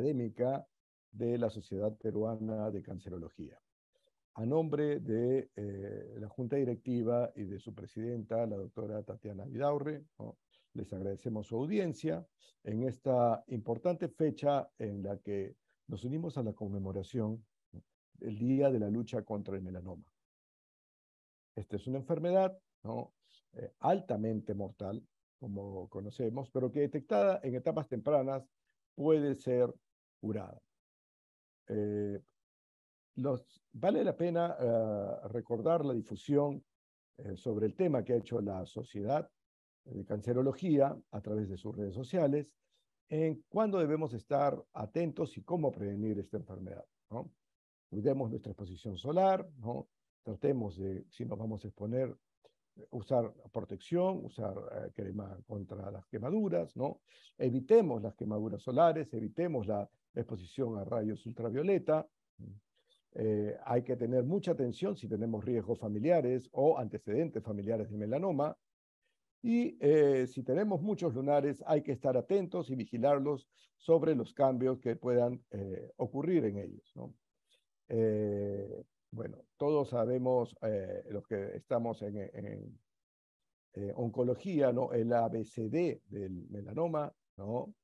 académica de la Sociedad Peruana de Cancerología. A nombre de la Junta Directiva y de su presidenta, la doctora Tatiana Vidaurre, ¿no? Les agradecemos su audiencia en esta importante fecha en la que nos unimos a la conmemoración del Día de la Lucha contra el Melanoma. Esta es una enfermedad, ¿no? Altamente mortal, como conocemos, pero que detectada en etapas tempranas puede ser curada. Vale la pena recordar la difusión sobre el tema que ha hecho la Sociedad de Cancerología a través de sus redes sociales, en cuándo debemos estar atentos y cómo prevenir esta enfermedad, ¿no? Cuidemos nuestra exposición solar, ¿no? Tratemos de, si nos vamos a exponer, usar protección, usar crema contra las quemaduras, ¿no? Evitemos las quemaduras solares, evitemos la exposición a rayos ultravioleta. Hay que tener mucha atención si tenemos riesgos familiares o antecedentes familiares de melanoma. Y si tenemos muchos lunares, hay que estar atentos y vigilarlos sobre los cambios que puedan ocurrir en ellos, ¿no? Bueno, todos sabemos, los que estamos en oncología, ¿no? El ABCD del melanoma, ¿no?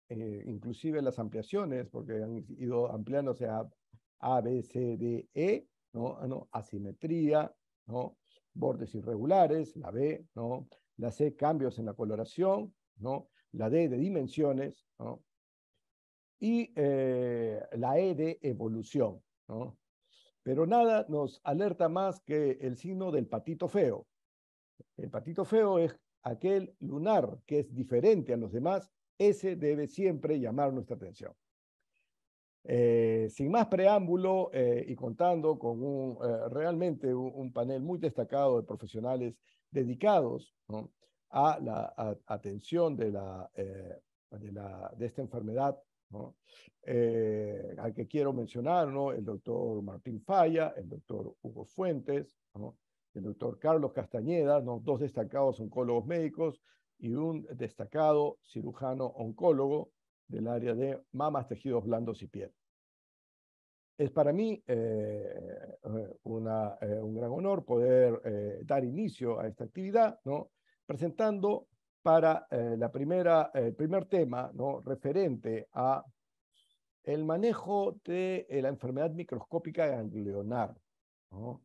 Inclusive las ampliaciones, porque han ido ampliándose a B, C, D, E, ¿no? Asimetría, ¿no? Bordes irregulares, la B, ¿no? La C, cambios en la coloración, ¿no? La D, de dimensiones, ¿no? Y la E, de evolución, ¿no? Pero nada nos alerta más que el signo del patito feo. El patito feo es aquel lunar que es diferente a los demás. Ese debe siempre llamar nuestra atención. Sin más preámbulo y contando con realmente un panel muy destacado de profesionales dedicados, ¿no? A la atención de esta enfermedad, ¿no? Al que quiero mencionar, ¿no? El doctor Martín Falla, el doctor Hugo Fuentes, ¿no? El doctor Carlos Castañeda, ¿no? Dos destacados oncólogos médicos y un destacado cirujano oncólogo del área de mamas, tejidos blandos y piel. Es para mí un gran honor poder dar inicio a esta actividad, ¿no? Presentando para el primer tema, ¿no? Referente a el manejo de la enfermedad microscópica ganglionar, ¿no?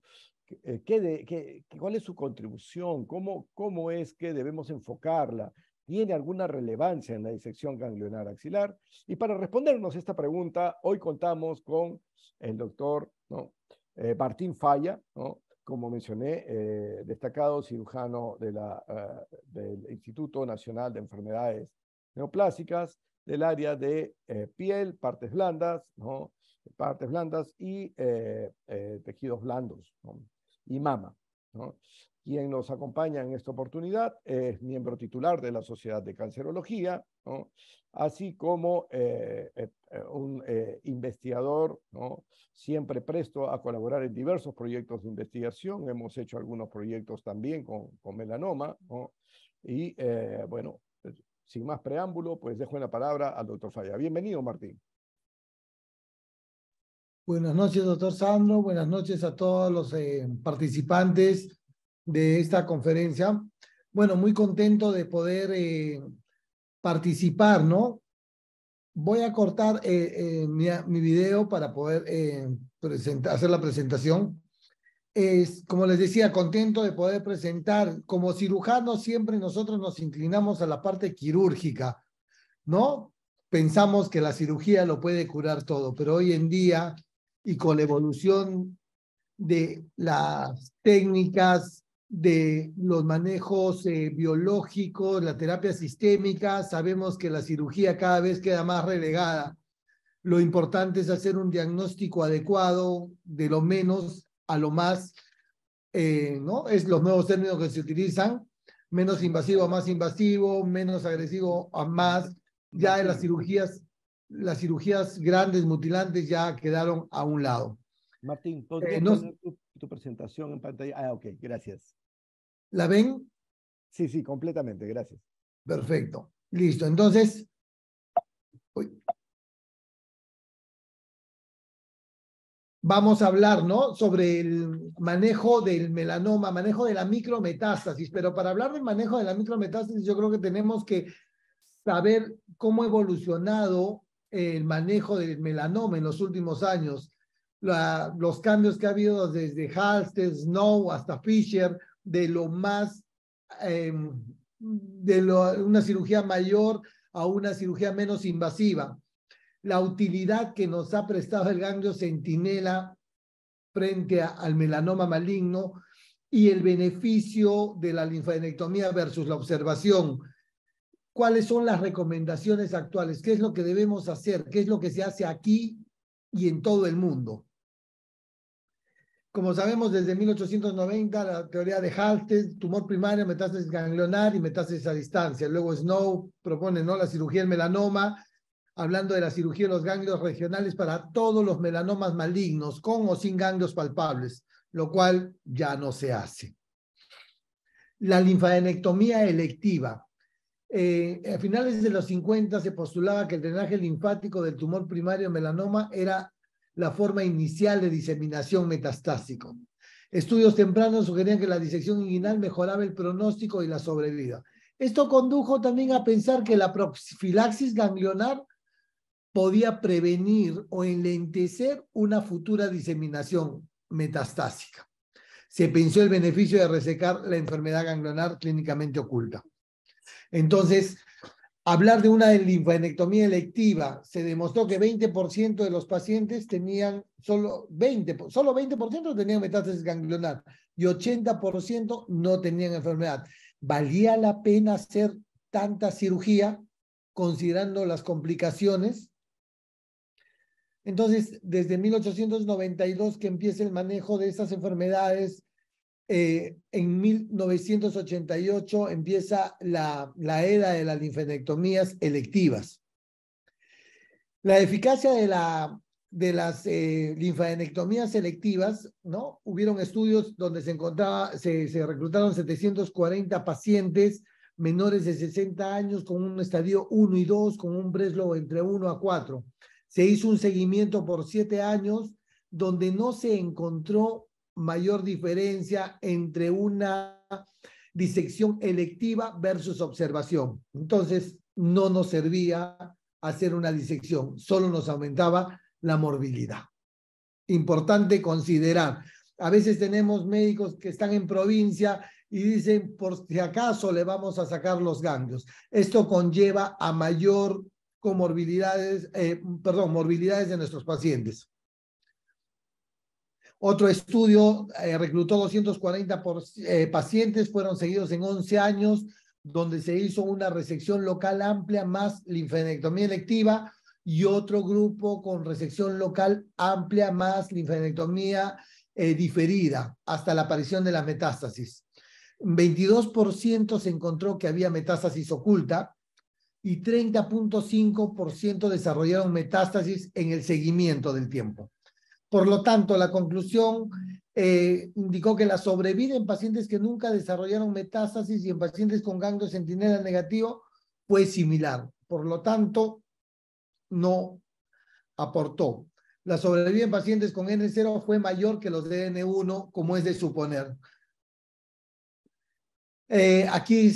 ¿Cuál es su contribución? ¿Cómo es que debemos enfocarla? ¿Tiene alguna relevancia en la disección ganglionar axilar? Y para respondernos esta pregunta, hoy contamos con el doctor, ¿no? Martín Falla, ¿no? Como mencioné, destacado cirujano del Instituto Nacional de Enfermedades Neoplásicas, del área de piel, partes blandas, ¿no? Partes blandas y tejidos blandos, ¿no? Y mama, ¿no? Quien nos acompaña en esta oportunidad es miembro titular de la Sociedad de Cancerología, ¿no? Así como un investigador, ¿no? Siempre presto a colaborar en diversos proyectos de investigación. Hemos hecho algunos proyectos también con melanoma, ¿no? Y bueno, sin más preámbulo, pues dejo la palabra al doctor Falla. Bienvenido, Martín. Buenas noches, doctor Sandro. Buenas noches a todos los participantes de esta conferencia. Bueno, muy contento de poder participar, ¿no? Voy a cortar mi video para poder hacer la presentación. Como les decía, contento de poder presentar. Como cirujanos siempre nosotros nos inclinamos a la parte quirúrgica, ¿no? Pensamos que la cirugía lo puede curar todo, pero hoy en día y con la evolución de las técnicas, de los manejos biológicos, la terapia sistémica, sabemos que la cirugía cada vez queda más relegada. Lo importante es hacer un diagnóstico adecuado de lo menos a lo más, ¿no? Es los nuevos términos que se utilizan, menos invasivo a más invasivo, menos agresivo a más. Ya en las cirugías grandes, mutilantes, ya quedaron a un lado. Martín, ¿podrías poner tu presentación en pantalla? Ah, ok, gracias. ¿La ven? Sí, completamente, gracias. Perfecto. Listo. Entonces, vamos a hablar, ¿no?, sobre el manejo del melanoma, manejo de la micrometástasis, pero para hablar del manejo de la micrometástasis yo creo que tenemos que saber cómo ha evolucionado el manejo del melanoma en los últimos años, los cambios que ha habido desde Halsted, Snow hasta Fisher, de lo más, una cirugía mayor a una cirugía menos invasiva. La utilidad que nos ha prestado el ganglio centinela frente al melanoma maligno y el beneficio de la linfadenectomía versus la observación. ¿Cuáles son las recomendaciones actuales? ¿Qué es lo que debemos hacer? ¿Qué es lo que se hace aquí y en todo el mundo? Como sabemos, desde 1890, la teoría de Halsted, tumor primario, metástasis ganglionar y metástasis a distancia. Luego Snow propone, ¿no?, la cirugía del melanoma, hablando de la cirugía de los ganglios regionales para todos los melanomas malignos, con o sin ganglios palpables, lo cual ya no se hace. La linfadenectomía electiva. A finales de los 50 se postulaba que el drenaje linfático del tumor primario melanoma era la forma inicial de diseminación metastásico. Estudios tempranos sugerían que la disección inguinal mejoraba el pronóstico y la sobrevida. Esto condujo también a pensar que la profilaxis ganglionar podía prevenir o enlentecer una futura diseminación metastásica. Se pensó el beneficio de resecar la enfermedad ganglionar clínicamente oculta. Entonces, hablar de una linfadenectomía electiva, se demostró que 20% de los pacientes tenían, solo 20% tenían metástasis ganglionar y 80% no tenían enfermedad. ¿Valía la pena hacer tanta cirugía considerando las complicaciones? Entonces, desde 1892 que empieza el manejo de estas enfermedades, en 1988 empieza la era de las linfadenectomías electivas. La eficacia de las linfadenectomías selectivas, ¿no? Hubieron estudios donde se reclutaron 740 pacientes menores de 60 años con un estadio 1 y 2, con un Breslow entre 1 a 4. Se hizo un seguimiento por 7 años donde no se encontró mayor diferencia entre una disección electiva versus observación. Entonces, no nos servía hacer una disección, solo nos aumentaba la morbilidad. Importante considerar. A veces tenemos médicos que están en provincia y dicen, por si acaso le vamos a sacar los ganglios. Esto conlleva a mayor morbilidades de nuestros pacientes. Otro estudio reclutó 240 pacientes, fueron seguidos en 11 años, donde se hizo una resección local amplia más linfadenectomía electiva y otro grupo con resección local amplia más linfadenectomía diferida hasta la aparición de la metástasis. 22% se encontró que había metástasis oculta y 30.5% desarrollaron metástasis en el seguimiento del tiempo. Por lo tanto, la conclusión indicó que la sobrevida en pacientes que nunca desarrollaron metástasis y en pacientes con ganglio centinela negativo fue similar. Por lo tanto, no aportó. La sobrevida en pacientes con N0 fue mayor que los de N1, como es de suponer. Aquí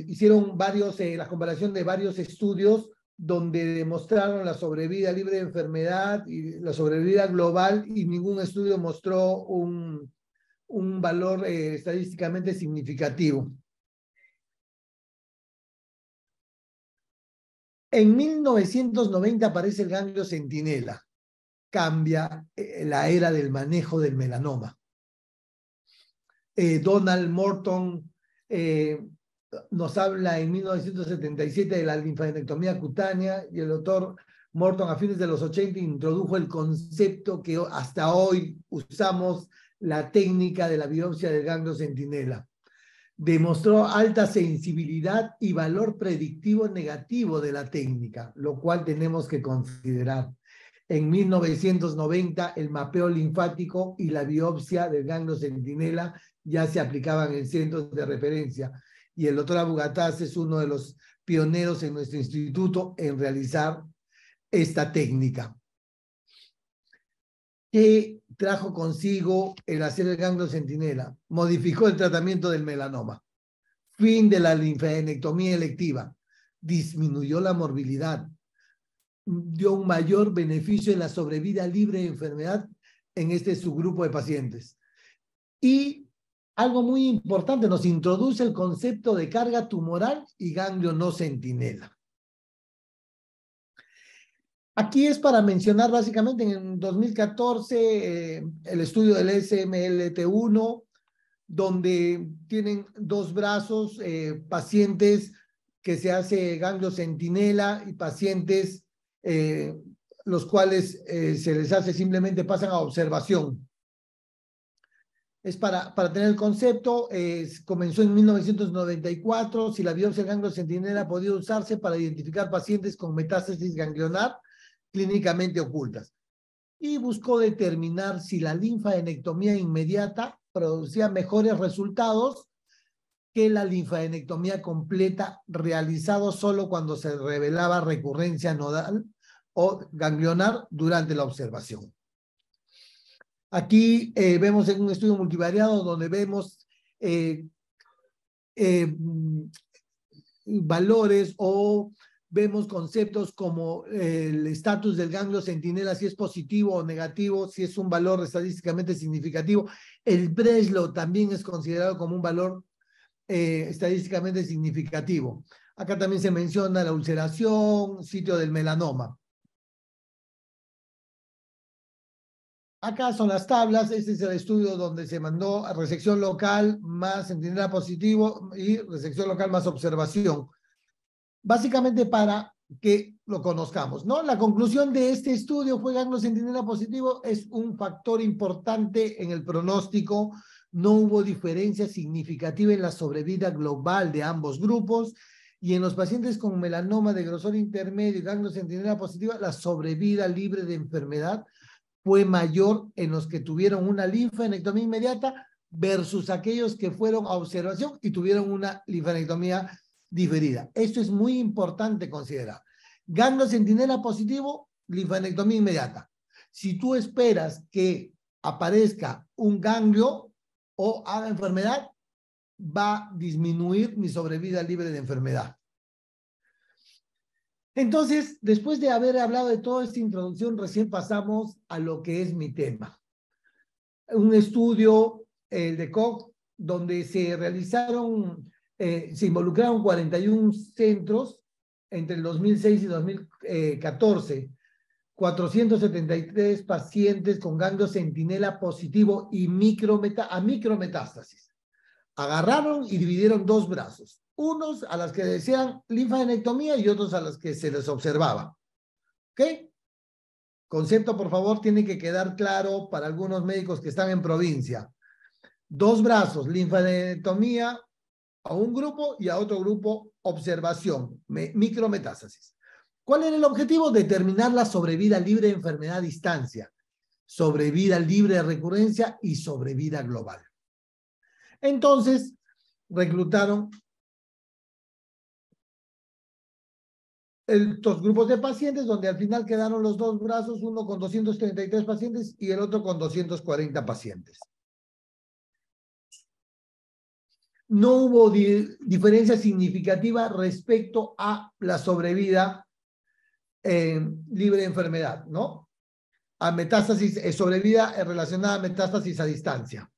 hicieron la comparación de varios estudios donde demostraron la sobrevida libre de enfermedad y la sobrevida global, y ningún estudio mostró un valor estadísticamente significativo. En 1990 aparece el ganglio centinela. Cambia la era del manejo del melanoma. Donald Morton nos habla en 1977 de la linfadenectomía cutánea, y el doctor Morton a fines de los 80 introdujo el concepto que hasta hoy usamos, la técnica de la biopsia del ganglio centinela. Demostró alta sensibilidad y valor predictivo negativo de la técnica, lo cual tenemos que considerar. En 1990 el mapeo linfático y la biopsia del ganglio centinela ya se aplicaban en centros de referencia, y el doctor Abugataz es uno de los pioneros en nuestro instituto en realizar esta técnica. ¿Qué trajo consigo el hacer el ganglio centinela? Modificó el tratamiento del melanoma. Fin de la linfadenectomía electiva. Disminuyó la morbilidad. Dio un mayor beneficio en la sobrevida libre de enfermedad en este subgrupo de pacientes. Y algo muy importante, nos introduce el concepto de carga tumoral y ganglio no centinela. Aquí es para mencionar básicamente en 2014 el estudio del SMLT1, donde tienen dos brazos, pacientes que se hace ganglio centinela y pacientes los cuales se les hace simplemente pasan a observación. Es para tener el concepto, comenzó en 1994, si la biopsia del ganglio centinela ha podido usarse para identificar pacientes con metástasis ganglionar clínicamente ocultas. Y buscó determinar si la linfadenectomía inmediata producía mejores resultados que la linfadenectomía completa realizado solo cuando se revelaba recurrencia nodal o ganglionar durante la observación. Aquí vemos en un estudio multivariado donde vemos valores o vemos conceptos como el estatus del ganglio centinela, si es positivo o negativo, si es un valor estadísticamente significativo. El Breslow también es considerado como un valor estadísticamente significativo. Acá también se menciona la ulceración, sitio del melanoma. Acá son las tablas, este es el estudio donde se mandó a resección local más centinela positivo y resección local más observación. Básicamente para que lo conozcamos, ¿no? La conclusión de este estudio fue ganglio centinela positivo es un factor importante en el pronóstico. No hubo diferencia significativa en la sobrevida global de ambos grupos y en los pacientes con melanoma de grosor intermedio y ganglio centinela positiva, la sobrevida libre de enfermedad fue mayor en los que tuvieron una linfadenectomía inmediata versus aquellos que fueron a observación y tuvieron una linfadenectomía diferida. Esto es muy importante considerar. Ganglio centinela positivo, linfadenectomía inmediata. Si tú esperas que aparezca un ganglio o haga enfermedad, va a disminuir mi sobrevida libre de enfermedad. Entonces, después de haber hablado de toda esta introducción, recién pasamos a lo que es mi tema. Un estudio, el de Koch, donde se realizaron, se involucraron 41 centros entre el 2006 y 2014, 473 pacientes con ganglio centinela positivo y micrometástasis. Agarraron y dividieron dos brazos, unos a las que desean linfadenectomía y otros a las que se les observaba. ¿Ok? Concepto, por favor, tiene que quedar claro para algunos médicos que están en provincia. Dos brazos, linfadenectomía a un grupo y a otro grupo observación, micrometástasis. ¿Cuál era el objetivo? Determinar la sobrevida libre de enfermedad a distancia, sobrevida libre de recurrencia y sobrevida global. Entonces, reclutaron estos grupos de pacientes, donde al final quedaron los dos brazos, uno con 233 pacientes y el otro con 240 pacientes. No hubo diferencia significativa respecto a la sobrevida libre de enfermedad, ¿no? A metástasis, sobrevida relacionada a metástasis a distancia.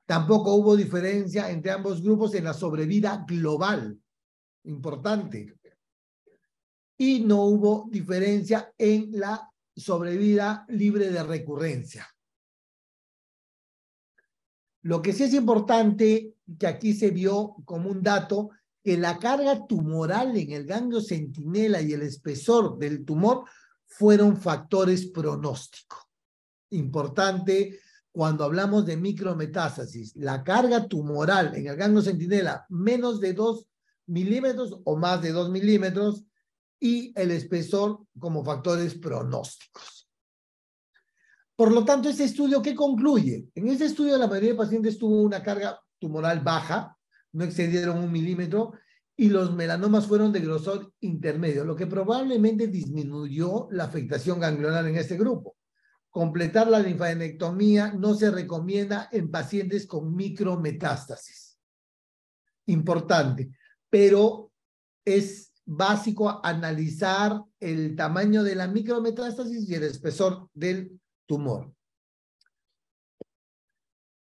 Tampoco hubo diferencia entre ambos grupos en la sobrevida global, importante. Y no hubo diferencia en la sobrevida libre de recurrencia. Lo que sí es importante, que aquí se vio como un dato, que la carga tumoral en el ganglio centinela y el espesor del tumor fueron factores pronósticos. Importante cuando hablamos de micrometástasis, la carga tumoral en el ganglio centinela menos de 2 milímetros o más de 2 milímetros y el espesor como factores pronósticos. Por lo tanto, este estudio, ¿qué concluye? En este estudio la mayoría de pacientes tuvo una carga tumoral baja, no excedieron 1 milímetro, y los melanomas fueron de grosor intermedio, lo que probablemente disminuyó la afectación ganglionar en este grupo. completar la linfadenectomía no se recomienda en pacientes con micrometástasis. Importante, pero es básico analizar el tamaño de la micrometástasis y el espesor del tumor.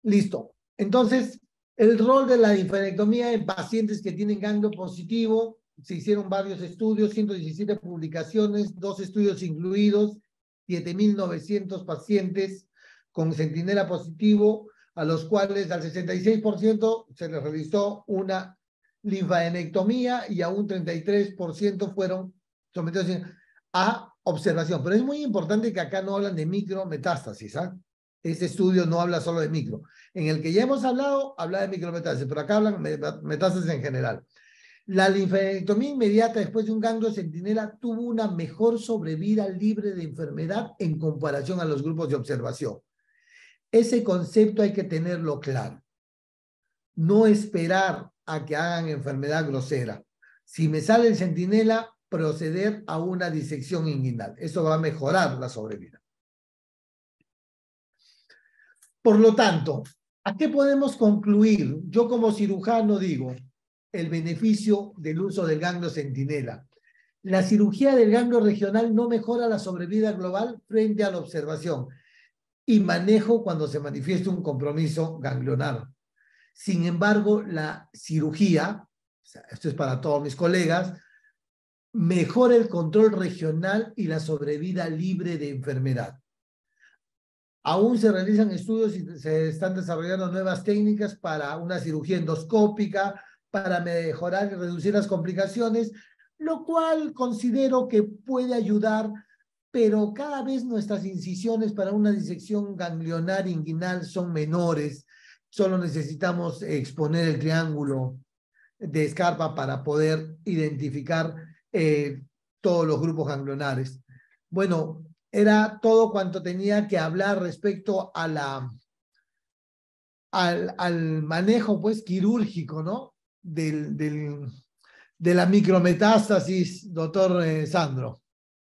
Listo. Entonces, el rol de la linfadenectomía en pacientes que tienen ganglio positivo, se hicieron varios estudios, 117 publicaciones, 2 estudios incluidos, 7.900 pacientes con centinela positivo, a los cuales al 66% se les realizó una linfadenectomía y a un 33% fueron sometidos a observación. Pero es muy importante que acá no hablan de micrometástasis, ¿ah? Este estudio no habla solo de micro. En el que ya hemos hablado, habla de micrometástasis, pero acá hablan de metástasis en general. La linfadenectomía inmediata después de un ganglio centinela tuvo una mejor sobrevida libre de enfermedad en comparación a los grupos de observación. Ese concepto hay que tenerlo claro. No esperar a que hagan enfermedad grosera. Si me sale el centinela, proceder a una disección inguinal. Eso va a mejorar la sobrevida. Por lo tanto, ¿a qué podemos concluir? Yo como cirujano digo, el beneficio del uso del ganglio centinela. La cirugía del ganglio regional no mejora la sobrevida global frente a la observación y manejo cuando se manifiesta un compromiso ganglionar. Sin embargo, la cirugía, o sea, esto es para todos mis colegas, mejora el control regional y la sobrevida libre de enfermedad. Aún se realizan estudios y se están desarrollando nuevas técnicas para una cirugía endoscópica, para mejorar y reducir las complicaciones, lo cual considero que puede ayudar, pero cada vez nuestras incisiones para una disección ganglionar inguinal son menores. Solo necesitamos exponer el triángulo de Scarpa para poder identificar todos los grupos ganglionares. Bueno, era todo cuanto tenía que hablar respecto a al manejo pues quirúrgico, ¿no? De la micrometástasis, doctor Sandro.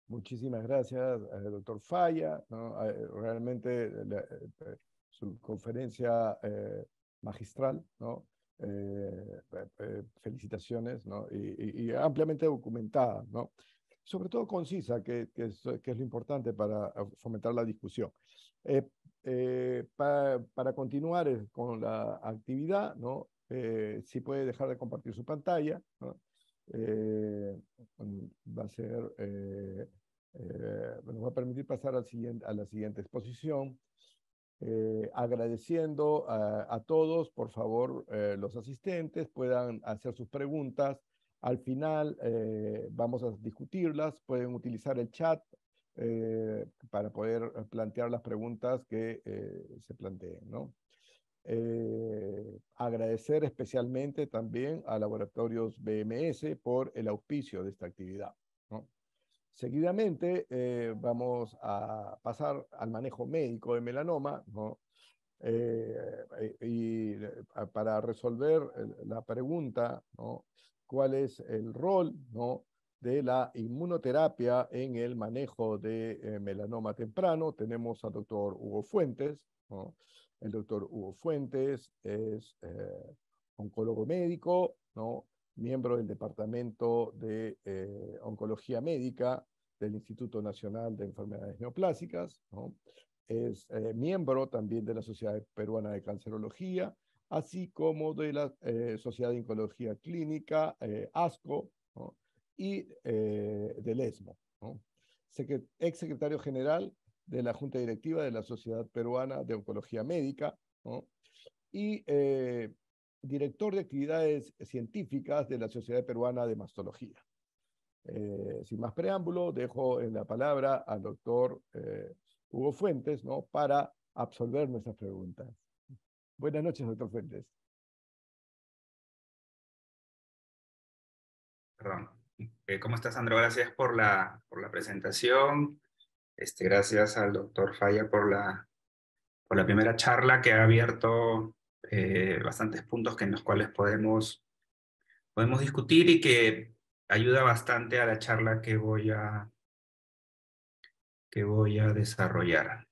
Muchísimas gracias, doctor Falla, ¿no? Realmente su conferencia magistral, ¿no? Felicitaciones, ¿no? Y ampliamente documentada, ¿no? Sobre todo concisa, que es lo importante para fomentar la discusión. Para continuar con la actividad, ¿no? Si puede dejar de compartir su pantalla, ¿no? Va a ser, nos va a permitir pasar a la siguiente exposición. Agradeciendo a todos, por favor, los asistentes puedan hacer sus preguntas. Al final vamos a discutirlas, pueden utilizar el chat para poder plantear las preguntas que se planteen, ¿no? Agradecer especialmente también a Laboratorios BMS por el auspicio de esta actividad, ¿no? Seguidamente vamos a pasar al manejo médico de melanoma, ¿no? Para resolver la pregunta, ¿no? ¿Cuál es el rol, ¿no? de la inmunoterapia en el manejo de melanoma temprano? Tenemos al doctor Hugo Fuentes, ¿no? El doctor Hugo Fuentes es oncólogo médico, ¿no? Miembro del Departamento de Oncología Médica del Instituto Nacional de Enfermedades Neoplásicas, ¿no? Es miembro también de la Sociedad Peruana de Cancerología, así como de la Sociedad de Oncología Clínica, ASCO, ¿no? Y del ESMO, ¿no? Ex secretario general de la Junta Directiva de la Sociedad Peruana de Oncología Médica, ¿no? Y director de actividades científicas de la Sociedad Peruana de Mastología. Sin más preámbulo, dejo en la palabra al doctor Hugo Fuentes, ¿no? para absolver nuestras preguntas. Buenas noches, doctor Fuentes. Perdón. ¿Cómo estás, Sandro? Gracias por la presentación. Gracias al doctor Falla por la primera charla que ha abierto bastantes puntos en los cuales podemos discutir y que ayuda bastante a la charla que voy a desarrollar.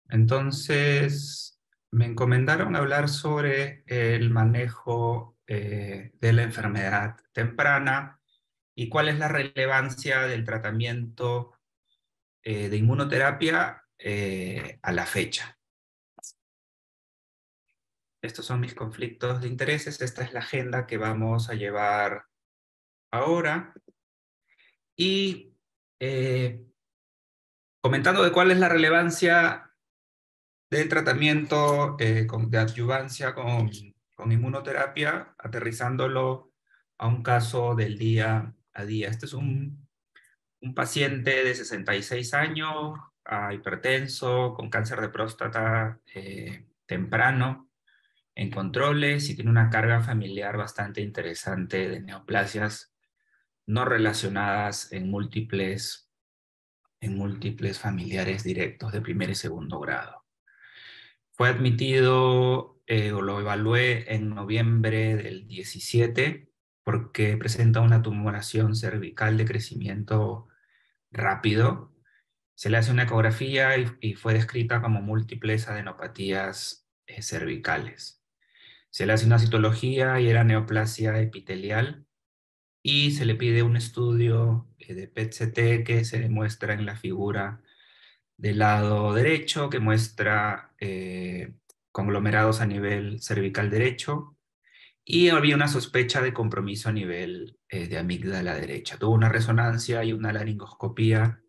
Entonces, me encomendaron hablar sobre el manejo de la enfermedad temprana y cuál es la relevancia del tratamiento de inmunoterapia a la fecha. Estos son mis conflictos de intereses. Esta es la agenda que vamos a llevar ahora. Y comentando de cuál es la relevancia del tratamiento de adyuvancia con inmunoterapia, aterrizándolo a un caso del día a día. Este es un paciente de 66 años, hipertenso, con cáncer de próstata temprano, en controles, y tiene una carga familiar bastante interesante de neoplasias no relacionadas en múltiples familiares directos de primer y segundo grado. Fue admitido o lo evalué en noviembre del 17 porque presenta una tumoración cervical de crecimiento rápido. Se le hace una ecografía y fue descrita como múltiples adenopatías cervicales. Se le hace una citología y era neoplasia epitelial, y se le pide un estudio de PET-CT que se demuestra en la figura del lado derecho, que muestra conglomerados a nivel cervical derecho, y había una sospecha de compromiso a nivel de amígdala derecha. Tuvo una resonancia y una laringoscopía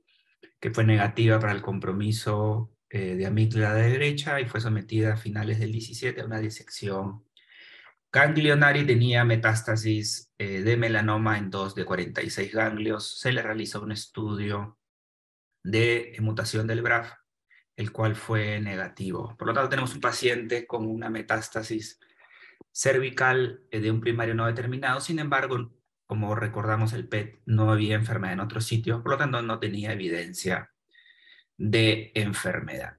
que fue negativa para el compromiso de amígdala derecha, y fue sometida a finales del 17 a una disección ganglionar, y tenía metástasis de melanoma en 2 de 46 ganglios. Se le realizó un estudio de mutación del BRAF, el cual fue negativo. Por lo tanto, tenemos un paciente con una metástasis cervical de un primario no determinado. Sin embargo, como recordamos, el PET no había enfermedad en otros sitios, por lo tanto no tenía evidencia de enfermedad.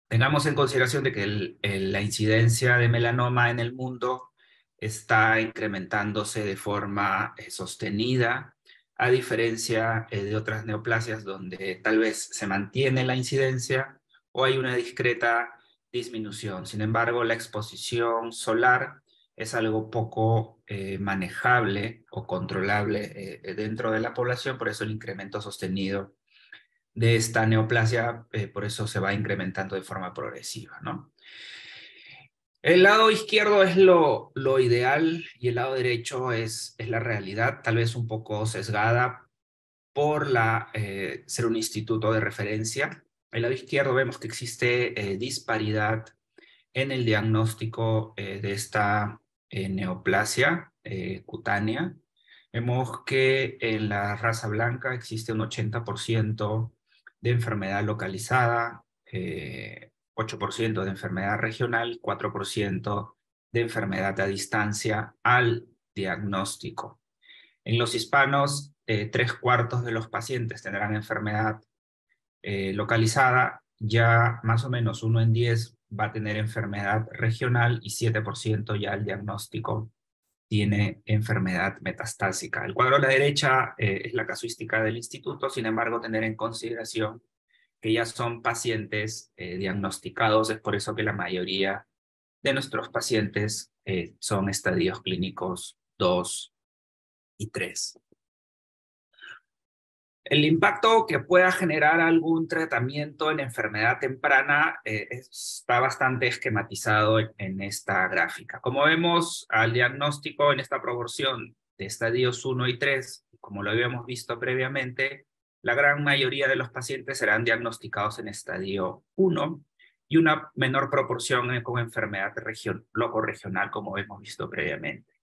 Tengamos en consideración de que la incidencia de melanoma en el mundo está incrementándose de forma sostenida, a diferencia de otras neoplasias donde tal vez se mantiene la incidencia o hay una discreta disminución. Sin embargo, la exposición solar es algo poco manejable o controlable dentro de la población, por eso el incremento sostenido de esta neoplasia, por eso se va incrementando de forma progresiva, ¿no? El lado izquierdo es lo ideal y el lado derecho es la realidad, tal vez un poco sesgada por ser un instituto de referencia. El lado izquierdo vemos que existe disparidad en el diagnóstico de esta neoplasia cutánea. Vemos que en la raza blanca existe un 80% de enfermedad localizada, 8% de enfermedad regional, 4% de enfermedad a distancia al diagnóstico. En los hispanos, 3/4 de los pacientes tendrán enfermedad localizada, ya más o menos 1 en 10 va a tener enfermedad regional y 7% ya el diagnóstico tiene enfermedad metastásica. El cuadro a la derecha es la casuística del instituto, sin embargo, tener en consideración que ya son pacientes diagnosticados, es por eso que la mayoría de nuestros pacientes son estadios clínicos 2 y 3. El impacto que pueda generar algún tratamiento en enfermedad temprana está bastante esquematizado en esta gráfica. Como vemos, al diagnóstico en esta proporción de estadios 1 y 3, como lo habíamos visto previamente, la gran mayoría de los pacientes serán diagnosticados en estadio 1 y una menor proporción con enfermedad locorregional, como hemos visto previamente.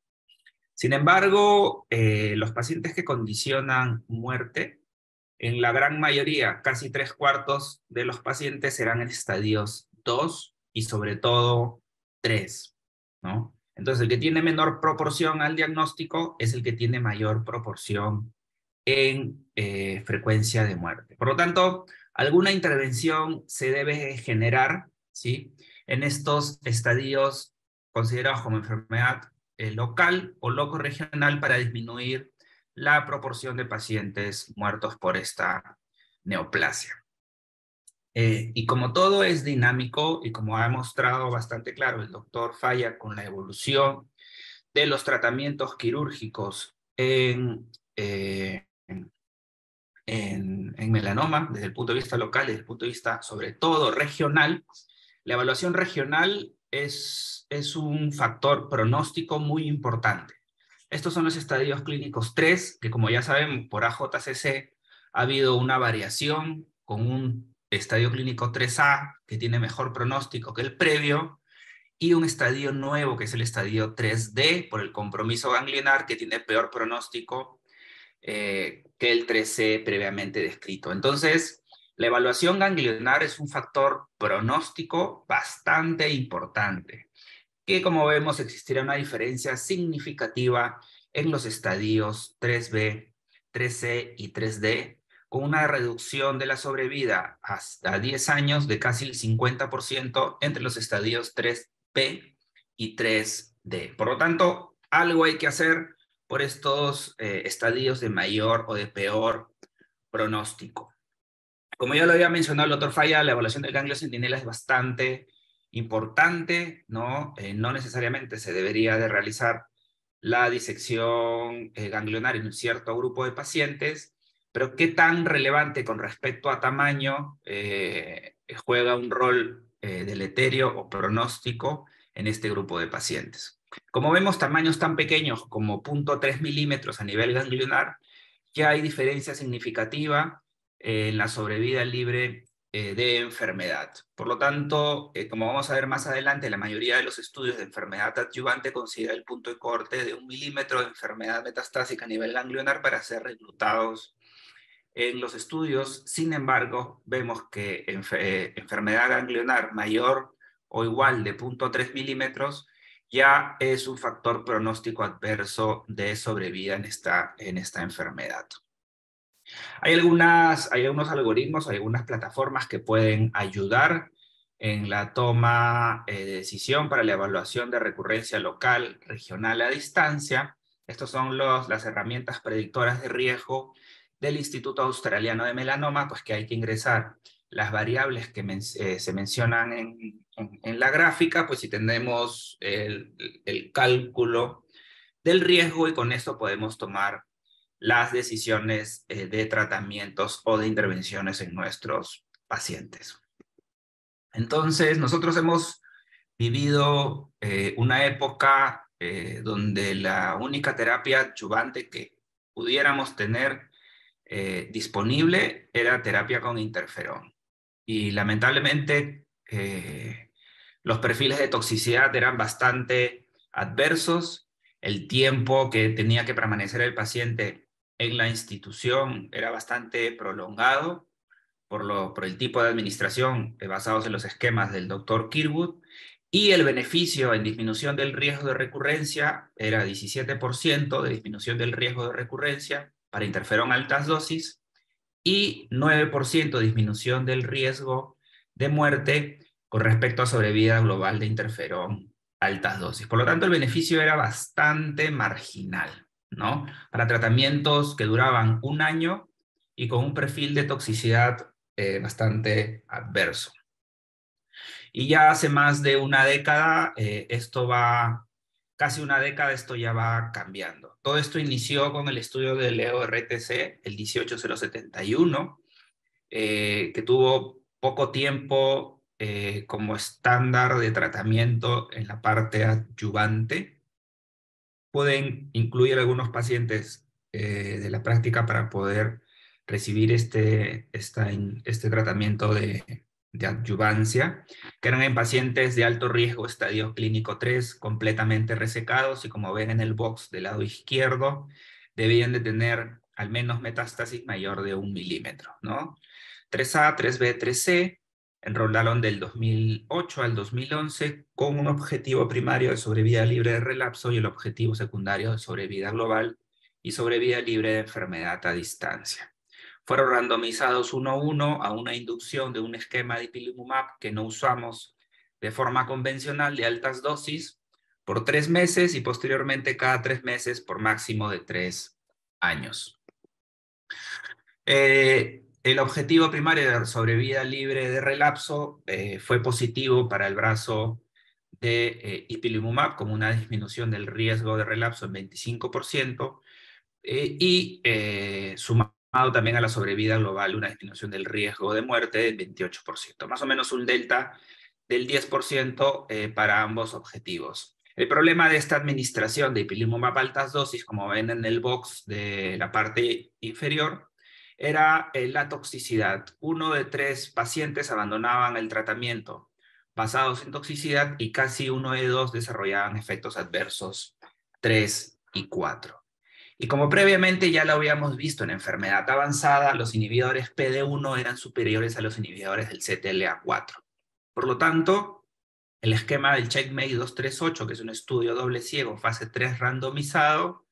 Sin embargo, los pacientes que condicionan muerte, en la gran mayoría, casi 3/4 de los pacientes serán en estadios 2 y sobre todo 3, ¿no? Entonces, el que tiene menor proporción al diagnóstico es el que tiene mayor proporción en frecuencia de muerte. Por lo tanto, alguna intervención se debe generar, ¿sí?, en estos estadios considerados como enfermedad local o locorregional para disminuir la proporción de pacientes muertos por esta neoplasia. Y como todo es dinámico y como ha mostrado bastante claro el doctor Falla con la evolución de los tratamientos quirúrgicos en melanoma, desde el punto de vista local, desde el punto de vista sobre todo regional, la evaluación regional es un factor pronóstico muy importante. Estos son los estadios clínicos 3, que como ya sabemos por AJCC ha habido una variación con un estadio clínico 3A que tiene mejor pronóstico que el previo, y un estadio nuevo que es el estadio 3D por el compromiso ganglionar que tiene peor pronóstico que el 3C previamente descrito. Entonces, la evaluación ganglionar es un factor pronóstico bastante importante, que como vemos existirá una diferencia significativa en los estadios 3B, 3C y 3D, con una reducción de la sobrevida hasta 10 años de casi el 50% entre los estadios 3B y 3D. Por lo tanto, algo hay que hacer por estos estadios de mayor o de peor pronóstico. Como ya lo había mencionado el doctor Falla, la evaluación del ganglio centinela es bastante importante, ¿no? No necesariamente se debería de realizar la disección ganglionar en un cierto grupo de pacientes, pero qué tan relevante con respecto a tamaño juega un rol deleterio o pronóstico en este grupo de pacientes. Como vemos, tamaños tan pequeños como 0.3 milímetros a nivel ganglionar, ya hay diferencia significativa en la sobrevida libre de enfermedad. Por lo tanto, como vamos a ver más adelante, la mayoría de los estudios de enfermedad adyuvante considera el punto de corte de 1 milímetro de enfermedad metastásica a nivel ganglionar para ser reclutados en los estudios. Sin embargo, vemos que enfermedad ganglionar mayor o igual de 0.3 milímetros ya es un factor pronóstico adverso de sobrevida en esta enfermedad. Hay algunos algoritmos, hay algunas plataformas que pueden ayudar en la toma de decisión para la evaluación de recurrencia local, regional a distancia. Estos son las herramientas predictoras de riesgo del Instituto Australiano de Melanoma, pues que hay que ingresar las variables que se mencionan en la gráfica, pues si tenemos el cálculo del riesgo y con esto podemos tomar las decisiones de tratamientos o de intervenciones en nuestros pacientes. Entonces, nosotros hemos vivido una época donde la única terapia adyuvante que pudiéramos tener disponible era terapia con interferón. Y lamentablemente los perfiles de toxicidad eran bastante adversos. El tiempo que tenía que permanecer el paciente en la institución era bastante prolongado por el tipo de administración basados en los esquemas del doctor Kirwood, y el beneficio en disminución del riesgo de recurrencia era 17% de disminución del riesgo de recurrencia para interferón altas dosis y 9% de disminución del riesgo de muerte con respecto a sobrevida global de interferón altas dosis. Por lo tanto, el beneficio era bastante marginal, ¿no? Para tratamientos que duraban 1 año y con un perfil de toxicidad bastante adverso. Y ya hace más de una década, casi una década, esto ya va cambiando. Todo esto inició con el estudio del EORTC, el 18071, que tuvo poco tiempo como estándar de tratamiento en la parte adyuvante. Pueden incluir algunos pacientes de la práctica para poder recibir este tratamiento de adyuvancia, que eran en pacientes de alto riesgo, estadio clínico 3, completamente resecados, y como ven en el box del lado izquierdo, debían de tener al menos metástasis mayor de 1 milímetro, ¿no? 3A, 3B, 3C, enrolaron del 2008 al 2011 con un objetivo primario de sobrevida libre de relapso y el objetivo secundario de sobrevida global y sobrevida libre de enfermedad a distancia. Fueron randomizados 1:1 a una inducción de un esquema de ipilimumab que no usamos de forma convencional de altas dosis por 3 meses y posteriormente cada 3 meses por máximo de 3 años. El objetivo primario de sobrevida libre de relapso fue positivo para el brazo de ipilimumab, como una disminución del riesgo de relapso en 25%, y sumado también a la sobrevida global, una disminución del riesgo de muerte del 28%, más o menos un delta del 10% para ambos objetivos. El problema de esta administración de ipilimumab a altas dosis, como ven en el box de la parte inferior, era la toxicidad. 1 de 3 pacientes abandonaban el tratamiento basados en toxicidad y casi 1 de 2 desarrollaban efectos adversos 3 y 4. Y como previamente ya lo habíamos visto en enfermedad avanzada, los inhibidores PD1 eran superiores a los inhibidores del CTLA4. Por lo tanto, el esquema del CheckMate 238, que es un estudio doble ciego, fase 3 randomizado,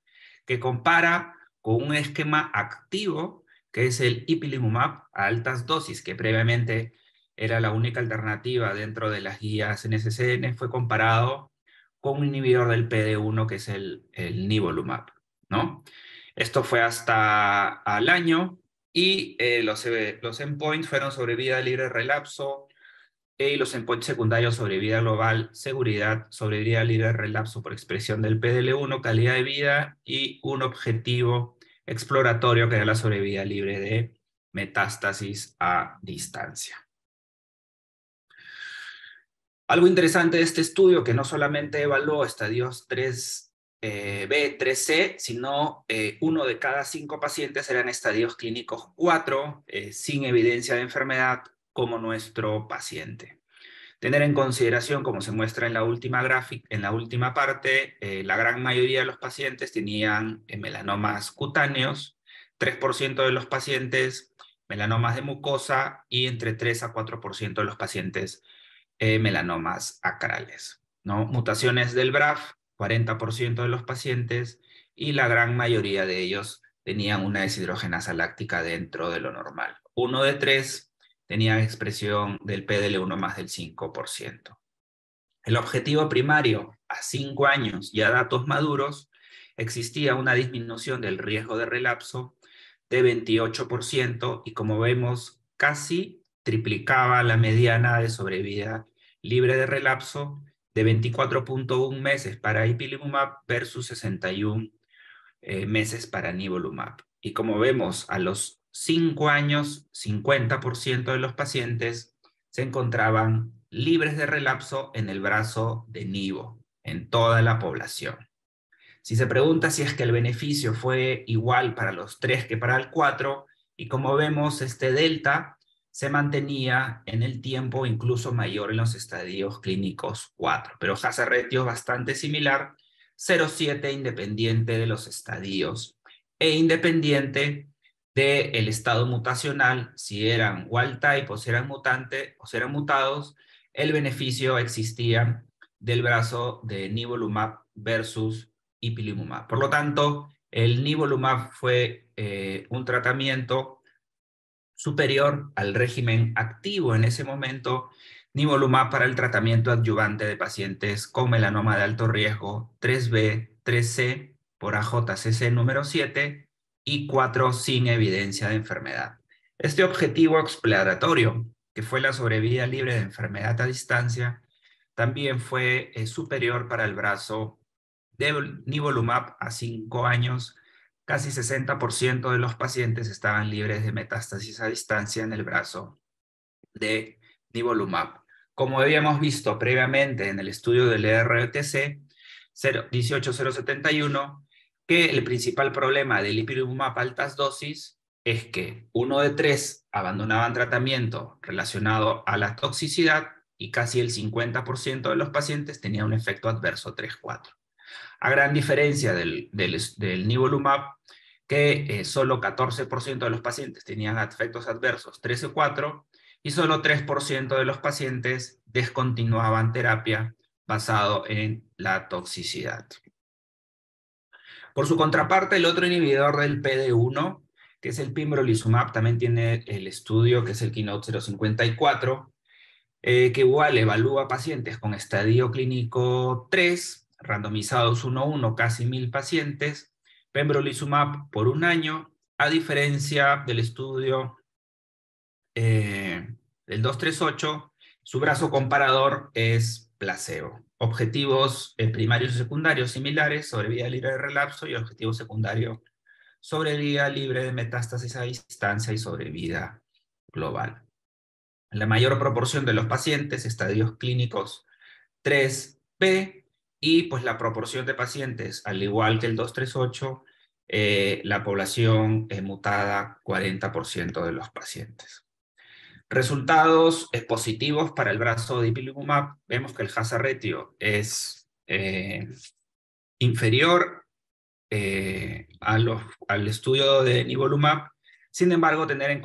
que compara con un esquema activo, que es el ipilimumab a altas dosis, que previamente era la única alternativa dentro de las guías NCCN, fue comparado con un inhibidor del PD1, que es el nivolumab, ¿no? Esto fue hasta al año, y los endpoints fueron sobrevida libre de relapso, y los endpoints secundarios sobre vida global, seguridad, sobrevida libre de relapso por expresión del PDL1, calidad de vida, y un objetivo exploratorio que era la sobrevida libre de metástasis a distancia. Algo interesante de este estudio, que no solamente evaluó estadios 3B, 3C, sino 1 de cada 5 pacientes eran estadios clínicos 4, sin evidencia de enfermedad, como nuestro paciente. Tener en consideración, como se muestra en la última gráfica, en la última parte, la gran mayoría de los pacientes tenían melanomas cutáneos, 3% de los pacientes melanomas de mucosa, y entre 3 a 4% de los pacientes melanomas acrales, ¿no? Mutaciones del BRAF, 40% de los pacientes, y la gran mayoría de ellos tenían una deshidrogenasa láctica dentro de lo normal. 1 de 3 tenían expresión del PDL1 más del 5%. El objetivo primario, a 5 años y a datos maduros, existía una disminución del riesgo de relapso de 28%, y como vemos, casi triplicaba la mediana de sobrevida libre de relapso de 24.1 meses para ipilimumab versus 61 meses para nivolumab. Y como vemos, a los 5 años, 50% de los pacientes se encontraban libres de relapso en el brazo de nivo, en toda la población. Si se pregunta si es que el beneficio fue igual para los 3 que para el 4, y como vemos, este delta se mantenía en el tiempo incluso mayor en los estadios clínicos 4, pero hazard ratio bastante similar, 0,7 independiente de los estadios e independiente del estado mutacional, si eran wild type o si eran mutante o si eran mutados, el beneficio existía del brazo de nivolumab versus ipilimumab. Por lo tanto, el nivolumab fue un tratamiento superior al régimen activo en ese momento, nivolumab para el tratamiento adyuvante de pacientes con melanoma de alto riesgo 3B, 3C por AJCC número 7 y 4 sin evidencia de enfermedad. Este objetivo exploratorio, que fue la sobrevida libre de enfermedad a distancia, también fue superior para el brazo de nivolumab a 5 años. Casi 60% de los pacientes estaban libres de metástasis a distancia en el brazo de nivolumab. Como habíamos visto previamente en el estudio del ERTC 18071, que el principal problema del ipilimumab a altas dosis es que 1 de 3 abandonaban tratamiento relacionado a la toxicidad, y casi el 50% de los pacientes tenían un efecto adverso 3-4. A gran diferencia del nivolumab, que solo 14% de los pacientes tenían efectos adversos 3 o 4, y solo 3% de los pacientes descontinuaban terapia basado en la toxicidad. Por su contraparte, el otro inhibidor del PD1, que es el pembrolizumab, también tiene el estudio que es el Keynote 054, que igual evalúa pacientes con estadio clínico 3, randomizados 1-1, casi 1000 pacientes, pembrolizumab por 1 año, a diferencia del estudio el 238, su brazo comparador es placebo. Objetivos primarios y secundarios similares, sobrevida libre de relapso, y objetivo secundario, sobrevida libre de metástasis a distancia y sobrevida global. La mayor proporción de los pacientes, estadios clínicos 3B, y pues la proporción de pacientes, al igual que el 238, la población mutada, 40% de los pacientes. Resultados positivos para el brazo de ipilimumab. Vemos que el hazard ratio es inferior al estudio de nivolumab. Sin embargo, tener en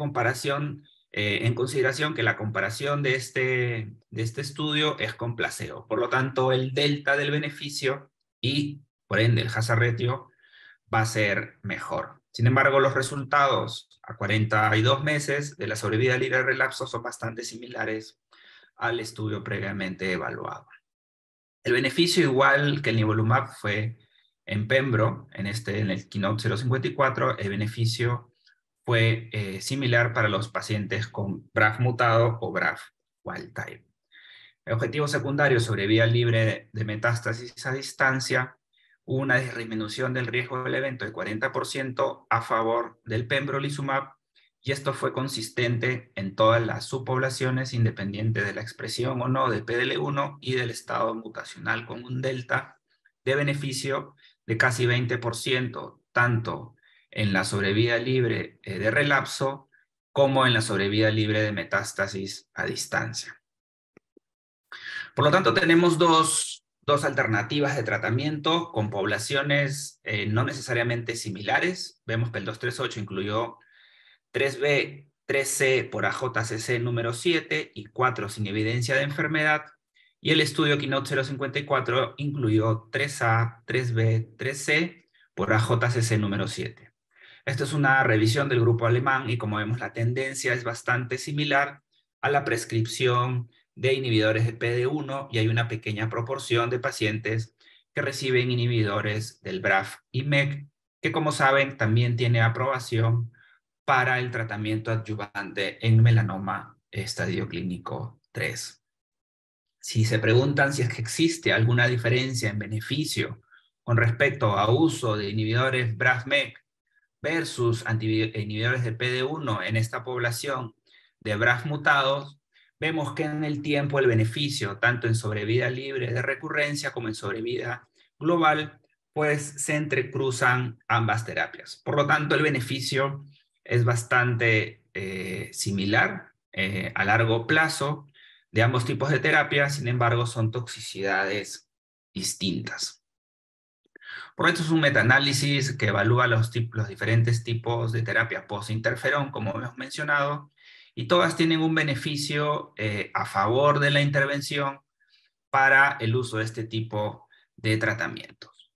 consideración que la comparación de este estudio es con placebo. Por lo tanto, el delta del beneficio y, por ende, el hazard ratio va a ser mejor. Sin embargo, los resultados a 42 meses de la sobrevida libre de relapso son bastante similares al estudio previamente evaluado. El beneficio, igual que el nivolumab, fue en pembro, en el Keynote 054, el beneficio fue similar para los pacientes con BRAF mutado o BRAF wild type. El objetivo secundario, sobrevida libre de metástasis a distancia, hubo una disminución del riesgo del evento de 40% a favor del pembrolizumab, y esto fue consistente en todas las subpoblaciones, independiente de la expresión o no de PDL1 y del estado mutacional, con un delta de beneficio de casi 20%, tanto en la sobrevida libre de relapso como en la sobrevida libre de metástasis a distancia. Por lo tanto, tenemos dos alternativas de tratamiento con poblaciones no necesariamente similares. Vemos que el 238 incluyó 3B, 3C por AJCC número 7 y 4 sin evidencia de enfermedad. Y el estudio Keynote 054 incluyó 3A, 3B, 3C por AJCC número 7. Esta es una revisión del grupo alemán y, como vemos, la tendencia es bastante similar a la prescripción de inhibidores de PD1, y hay una pequeña proporción de pacientes que reciben inhibidores del BRAF y MEK, que, como saben, también tiene aprobación para el tratamiento adyuvante en melanoma estadio clínico 3. Si se preguntan si es que existe alguna diferencia en beneficio con respecto a uso de inhibidores BRAF-MEK versus inhibidores de PD1 en esta población de BRAF mutados, vemos que en el tiempo el beneficio, tanto en sobrevida libre de recurrencia como en sobrevida global, pues se entrecruzan ambas terapias. Por lo tanto, el beneficio es bastante similar a largo plazo de ambos tipos de terapia. Sin embargo, son toxicidades distintas. Por lo tanto, es un metaanálisis que evalúa los diferentes tipos de terapia post-interferón, como hemos mencionado, y todas tienen un beneficio a favor de la intervención para el uso de este tipo de tratamientos.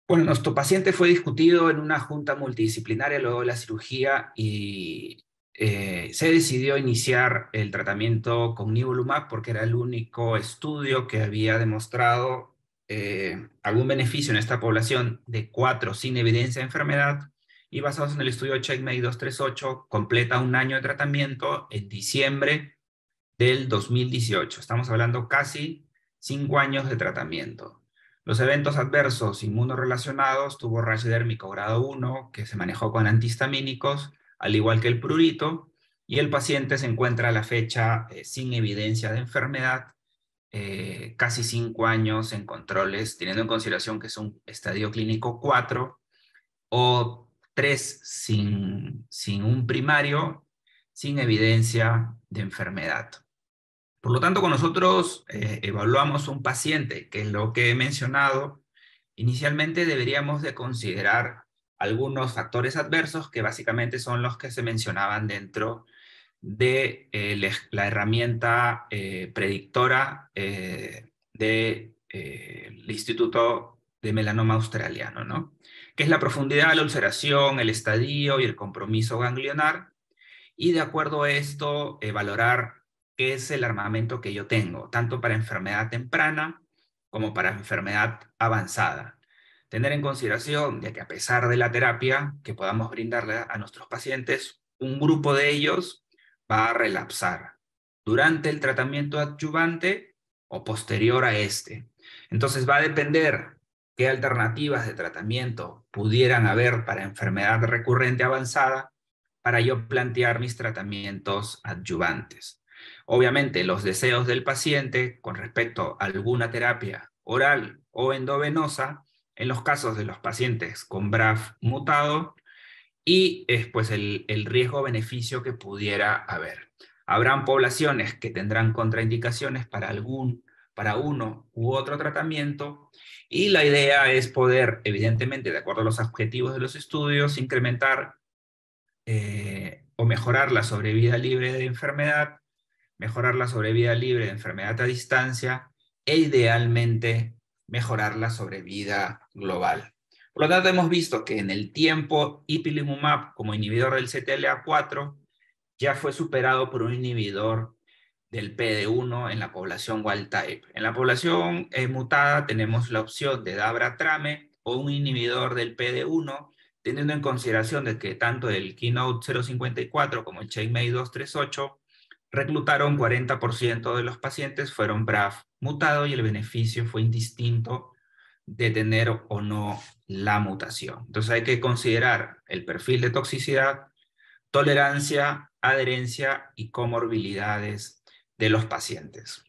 Bueno, nuestro paciente fue discutido en una junta multidisciplinaria luego de la cirugía, y se decidió iniciar el tratamiento con nivolumab porque era el único estudio que había demostrado algún beneficio en esta población de 4 sin evidencia de enfermedad, y basados en el estudio CheckMate 238, completa un año de tratamiento en diciembre del 2018. Estamos hablando casi 5 años de tratamiento. Los eventos adversos inmunorrelacionados: tuvo rash dérmico grado 1, que se manejó con antihistamínicos, al igual que el prurito, y el paciente se encuentra a la fecha sin evidencia de enfermedad, casi 5 años en controles, teniendo en consideración que es un estadio clínico 4 o 3 sin un primario, sin evidencia de enfermedad. Por lo tanto, con nosotros evaluamos un paciente, que es lo que he mencionado. Inicialmente deberíamos de considerar algunos factores adversos, que básicamente son los que se mencionaban dentro de la herramienta predictora del Instituto de Melanoma Australiano, ¿no? Que es la profundidad de la ulceración, el estadio y el compromiso ganglionar, y de acuerdo a esto valorar qué es el armamento que yo tengo, tanto para enfermedad temprana como para enfermedad avanzada. Tener en consideración de que, a pesar de la terapia que podamos brindarle a nuestros pacientes, un grupo de ellos va a relapsar durante el tratamiento adyuvante o posterior a este. Entonces va a depender qué alternativas de tratamiento pudieran haber para enfermedad recurrente avanzada para yo plantear mis tratamientos adyuvantes. Obviamente, los deseos del paciente con respecto a alguna terapia oral o endovenosa, en los casos de los pacientes con BRAF mutado, y pues el riesgo-beneficio que pudiera haber. Habrán poblaciones que tendrán contraindicaciones para uno u otro tratamiento, y la idea es poder, evidentemente, de acuerdo a los objetivos de los estudios, incrementar o mejorar la sobrevida libre de enfermedad, mejorar la sobrevida libre de enfermedad a distancia e idealmente mejorar la sobrevida global. Por lo tanto, hemos visto que en el tiempo ipilimumab como inhibidor del CTLA4 ya fue superado por un inhibidor del PD1 en la población wild type. En la población mutada tenemos la opción de dabratrame o un inhibidor del PD1, teniendo en consideración de que tanto el Keynote 054 como el CheckMate 238 reclutaron 40% de los pacientes fueron BRAF mutado y el beneficio fue indistinto de tener o no la mutación. Entonces hay que considerar el perfil de toxicidad, tolerancia, adherencia y comorbilidades de los pacientes.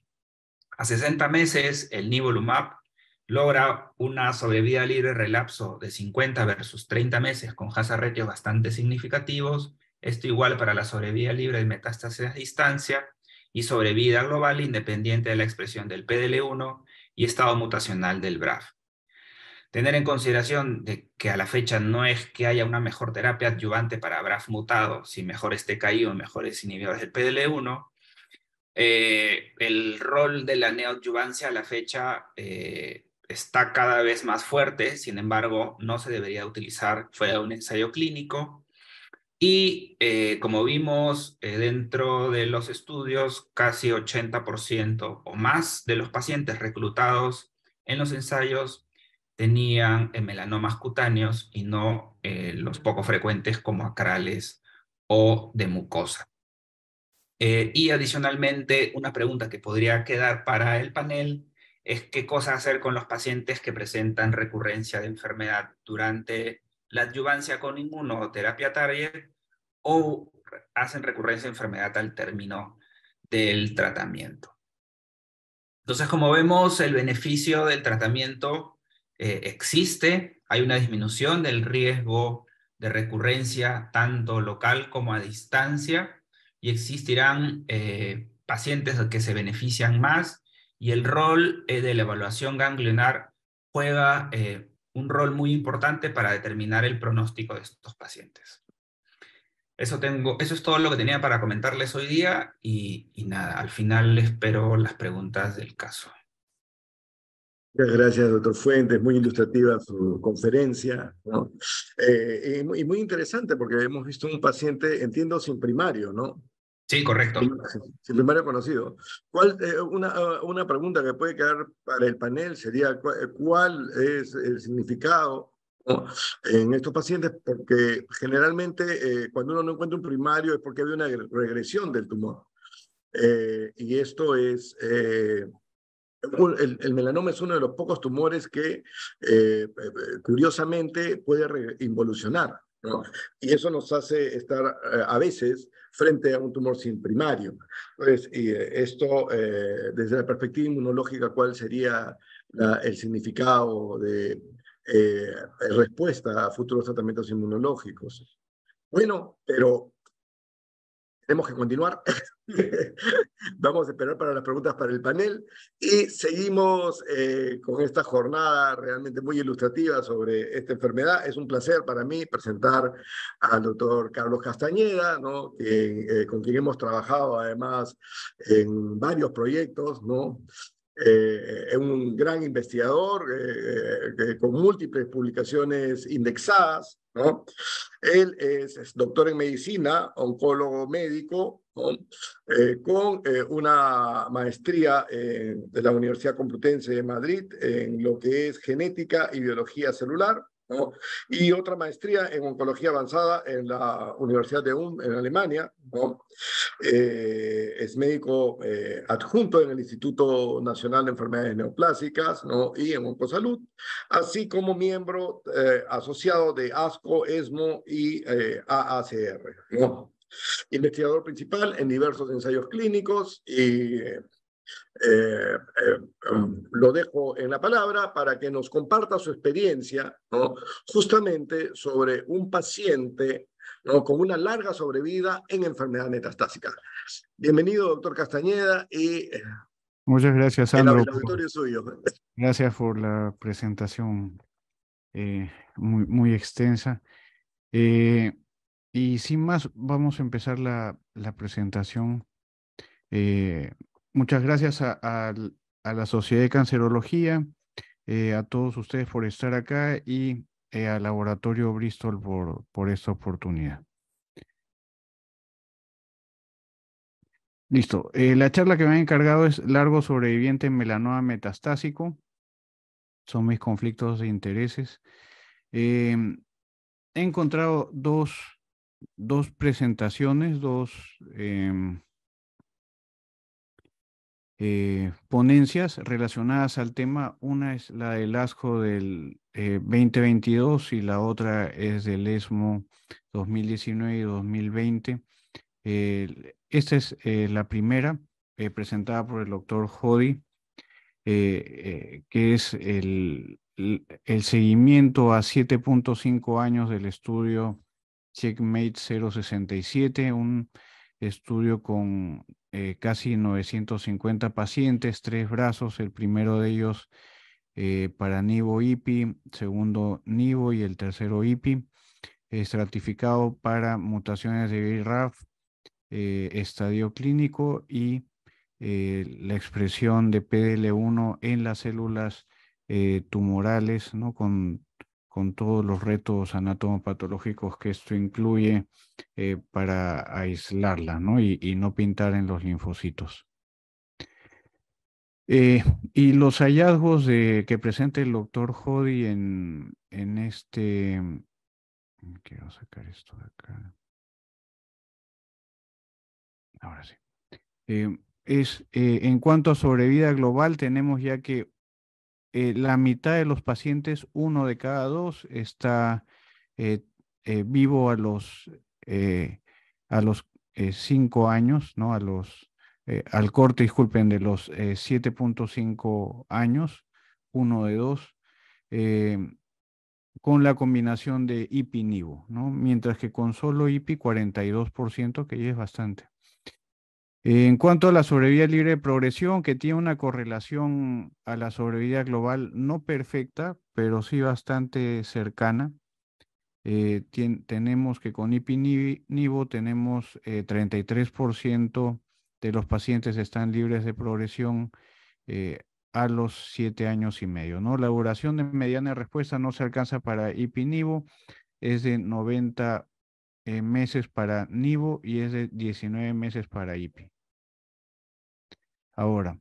A 60 meses, el nivolumab logra una sobrevida libre relapso de 50 versus 30 meses con hazard ratios bastante significativos. Esto igual para la sobrevida libre de metástasis a distancia y sobrevida global independiente de la expresión del PDL1 y estado mutacional del BRAF. Tener en consideración de que a la fecha no es que haya una mejor terapia adyuvante para BRAF mutado, si mejores TKI o mejores inhibidores del PDL1, el rol de la neoadyuvancia a la fecha está cada vez más fuerte, sin embargo, no se debería utilizar fuera de un ensayo clínico. Y como vimos dentro de los estudios, casi 80% o más de los pacientes reclutados en los ensayos tenían melanomas cutáneos y no los poco frecuentes como acrales o de mucosa. Y adicionalmente, una pregunta que podría quedar para el panel es qué cosa hacer con los pacientes que presentan recurrencia de enfermedad durante la adyuvancia con inmunoterapia target o hacen recurrencia de enfermedad al término del tratamiento. Entonces, como vemos, el beneficio del tratamiento existe. Hay una disminución del riesgo de recurrencia tanto local como a distancia, y existirán pacientes que se benefician más, y el rol de la evaluación ganglionar juega un rol muy importante para determinar el pronóstico de estos pacientes. Eso es todo lo que tenía para comentarles hoy día, y nada, al final espero las preguntas del caso. Muchas gracias, doctor Fuentes. Muy ilustrativa su conferencia, ¿no? Y muy interesante porque hemos visto un paciente, entiendo, sin primario, ¿no? Sí, correcto. Sin primario conocido. Una pregunta que puede quedar para el panel sería, ¿cuál es el significado, ¿no?, en estos pacientes? Porque generalmente cuando uno no encuentra un primario es porque había una regresión del tumor. Y esto es... El melanoma es uno de los pocos tumores que, curiosamente, puede involucionar, ¿no? Y eso nos hace estar a veces frente a un tumor sin primario. Entonces, esto, desde la perspectiva inmunológica, ¿cuál sería el significado de respuesta a futuros tratamientos inmunológicos? Bueno, pero tenemos que continuar. Vamos a esperar para las preguntas para el panel y seguimos con esta jornada realmente muy ilustrativa sobre esta enfermedad. Es un placer para mí presentar al doctor Carlos Castañeda, ¿no?, con quien hemos trabajado además en varios proyectos, ¿no? Es un gran investigador con múltiples publicaciones indexadas, ¿no? Él es doctor en medicina, oncólogo médico, ¿no?, con una maestría de la Universidad Complutense de Madrid en lo que es genética y biología celular, ¿no? Y otra maestría en oncología avanzada en la Universidad de Ulm, en Alemania, ¿no? Es médico adjunto en el Instituto Nacional de Enfermedades Neoplásicas, ¿no? Y en Oncosalud, así como miembro asociado de ASCO, ESMO y AACR, ¿no? Investigador principal en diversos ensayos clínicos y lo dejo en la palabra para que nos comparta su experiencia, ¿no? Justamente sobre un paciente, ¿no? Con una larga sobrevida en enfermedad metastásica. Bienvenido, doctor Castañeda, y Muchas gracias, el Sandro. auditorio es suyo. Gracias por la presentación muy extensa. Y sin más, vamos a empezar la presentación. Muchas gracias a la Sociedad de Cancerología, a todos ustedes por estar acá y al Laboratorio Bristol por esta oportunidad. Listo. La charla que me han encargado es largo sobreviviente en melanoma metastásico. Son mis conflictos de intereses. He encontrado dos presentaciones, dos ponencias relacionadas al tema. Una es la del ASCO del 2022 y la otra es del ESMO 2019 y 2020. Esta es la primera, presentada por el doctor Jody, que es el seguimiento a 7.5 años del estudio Checkmate 067, un estudio con casi 950 pacientes, 3 brazos, el primero de ellos para nivo-IPI, segundo nivo y el tercero IPI, estratificado para mutaciones de BRAF, estadio clínico y la expresión de PDL1 en las células tumorales, ¿no? Con todos los retos anatomopatológicos que esto incluye para aislarla, ¿no? Y no pintar en los linfocitos. Y los hallazgos que presenta el doctor Jody en este... Quiero sacar esto de acá. Ahora sí. En cuanto a sobrevida global, tenemos ya que la mitad de los pacientes, 1 de cada 2, está vivo a los 5 años, ¿no? Al corte, disculpen, de los 7.5 años, 1 de 2, con la combinación de IPI-NIVO, ¿no? Mientras que con solo IPI, 42%, que ya es bastante. En cuanto a la sobrevida libre de progresión, que tiene una correlación a la sobrevida global no perfecta, pero sí bastante cercana. Tenemos que con IPI-NIVO tenemos 33% de los pacientes están libres de progresión a los 7 años y medio, ¿no? La duración de mediana respuesta no se alcanza para IPI-NIVO, es de 90 meses para NIVO y es de 19 meses para IPI. Ahora,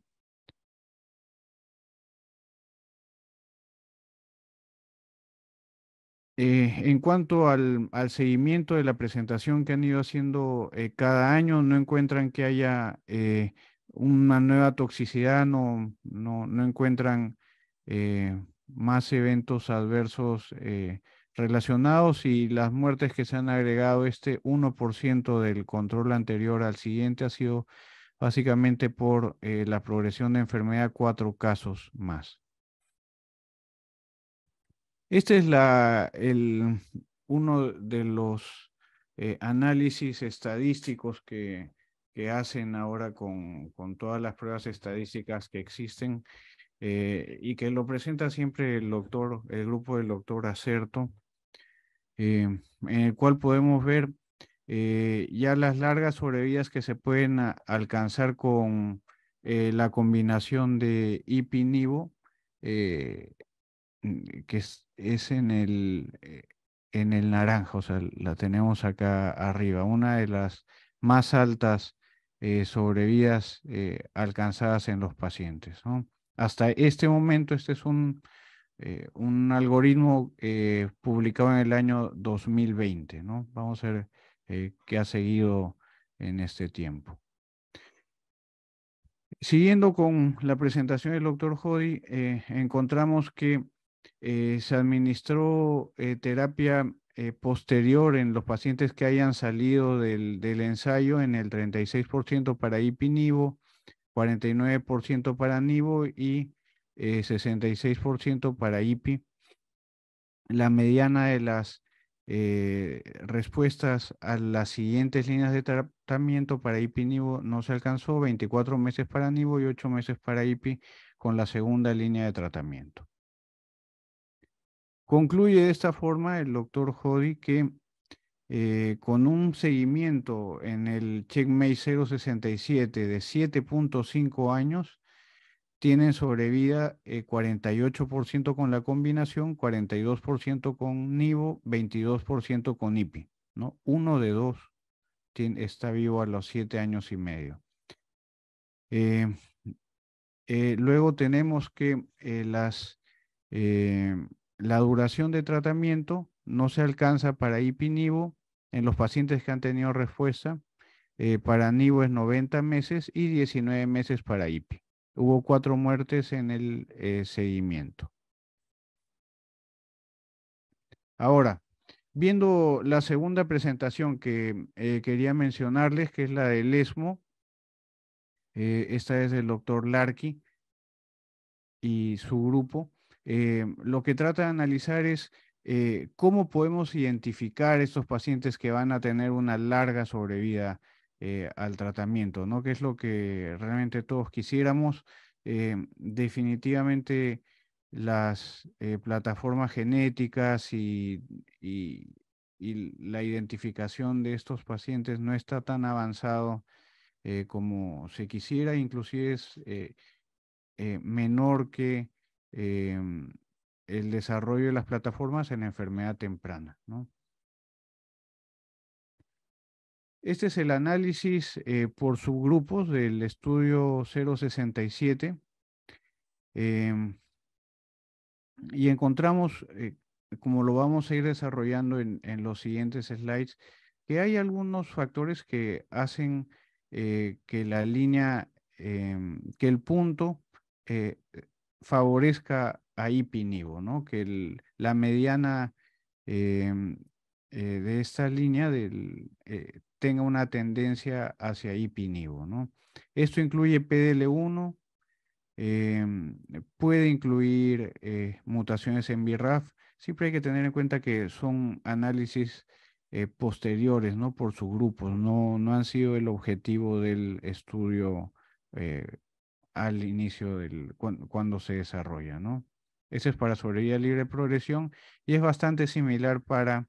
en cuanto al seguimiento de la presentación que han ido haciendo cada año, no encuentran que haya una nueva toxicidad, no encuentran más eventos adversos relacionados, y las muertes que se han agregado, este 1% del control anterior al siguiente, ha sido básicamente por la progresión de enfermedad, 4 casos más. Este es uno de los análisis estadísticos que hacen ahora con todas las pruebas estadísticas que existen, y que lo presenta siempre el grupo del doctor Acerto, en el cual podemos ver ya las largas sobrevidas que se pueden alcanzar con la combinación de IPI-NIVO, que es en el naranja, o sea, la tenemos acá arriba, una de las más altas sobrevidas alcanzadas en los pacientes, ¿no? Hasta este momento, este es un un algoritmo publicado en el año 2020, ¿no? Vamos a ver qué ha seguido en este tiempo. Siguiendo con la presentación del doctor Jodi, encontramos que se administró terapia posterior en los pacientes que hayan salido del ensayo en el 36% para ipi-nivo, 49% para nivo y 66% para ipi. La mediana de las respuestas a las siguientes líneas de tratamiento para ipi-nivo no se alcanzó, 24 meses para nivo y 8 meses para ipi con la segunda línea de tratamiento. Concluye de esta forma el doctor Jodi que con un seguimiento en el CheckMate 067 de 7.5 años, tienen sobrevida 48% con la combinación, 42% con nivo, 22% con ipi, ¿no? Uno de dos está vivo a los 7 años y medio. Luego tenemos que la duración de tratamiento no se alcanza para ipi-nivo en los pacientes que han tenido respuesta. Para nivo es 90 meses y 19 meses para ipi. Hubo 4 muertes en el seguimiento. Ahora, viendo la segunda presentación que quería mencionarles, que es la del ESMO, esta es del doctor Larky y su grupo. Lo que trata de analizar es cómo podemos identificar estos pacientes que van a tener una larga sobrevida al tratamiento, ¿no? Que es lo que realmente todos quisiéramos. Definitivamente las plataformas genéticas y la identificación de estos pacientes no está tan avanzado como se quisiera, inclusive es menor que el desarrollo de las plataformas en la enfermedad temprana, ¿no? Este es el análisis por subgrupos del estudio 067 y encontramos, como lo vamos a ir desarrollando en los siguientes slides, que hay algunos factores que hacen que la línea, que el punto favorezca a ipi-nivo, ¿no? Que la mediana de esta línea tenga una tendencia hacia ipi-nivo, ¿no? Esto incluye PDL1, puede incluir mutaciones en BRAF. Siempre hay que tener en cuenta que son análisis posteriores, ¿no? Por subgrupos, no han sido el objetivo del estudio al inicio cuando se desarrolla, ¿no? Ese es para sobrevida libre de progresión y es bastante similar para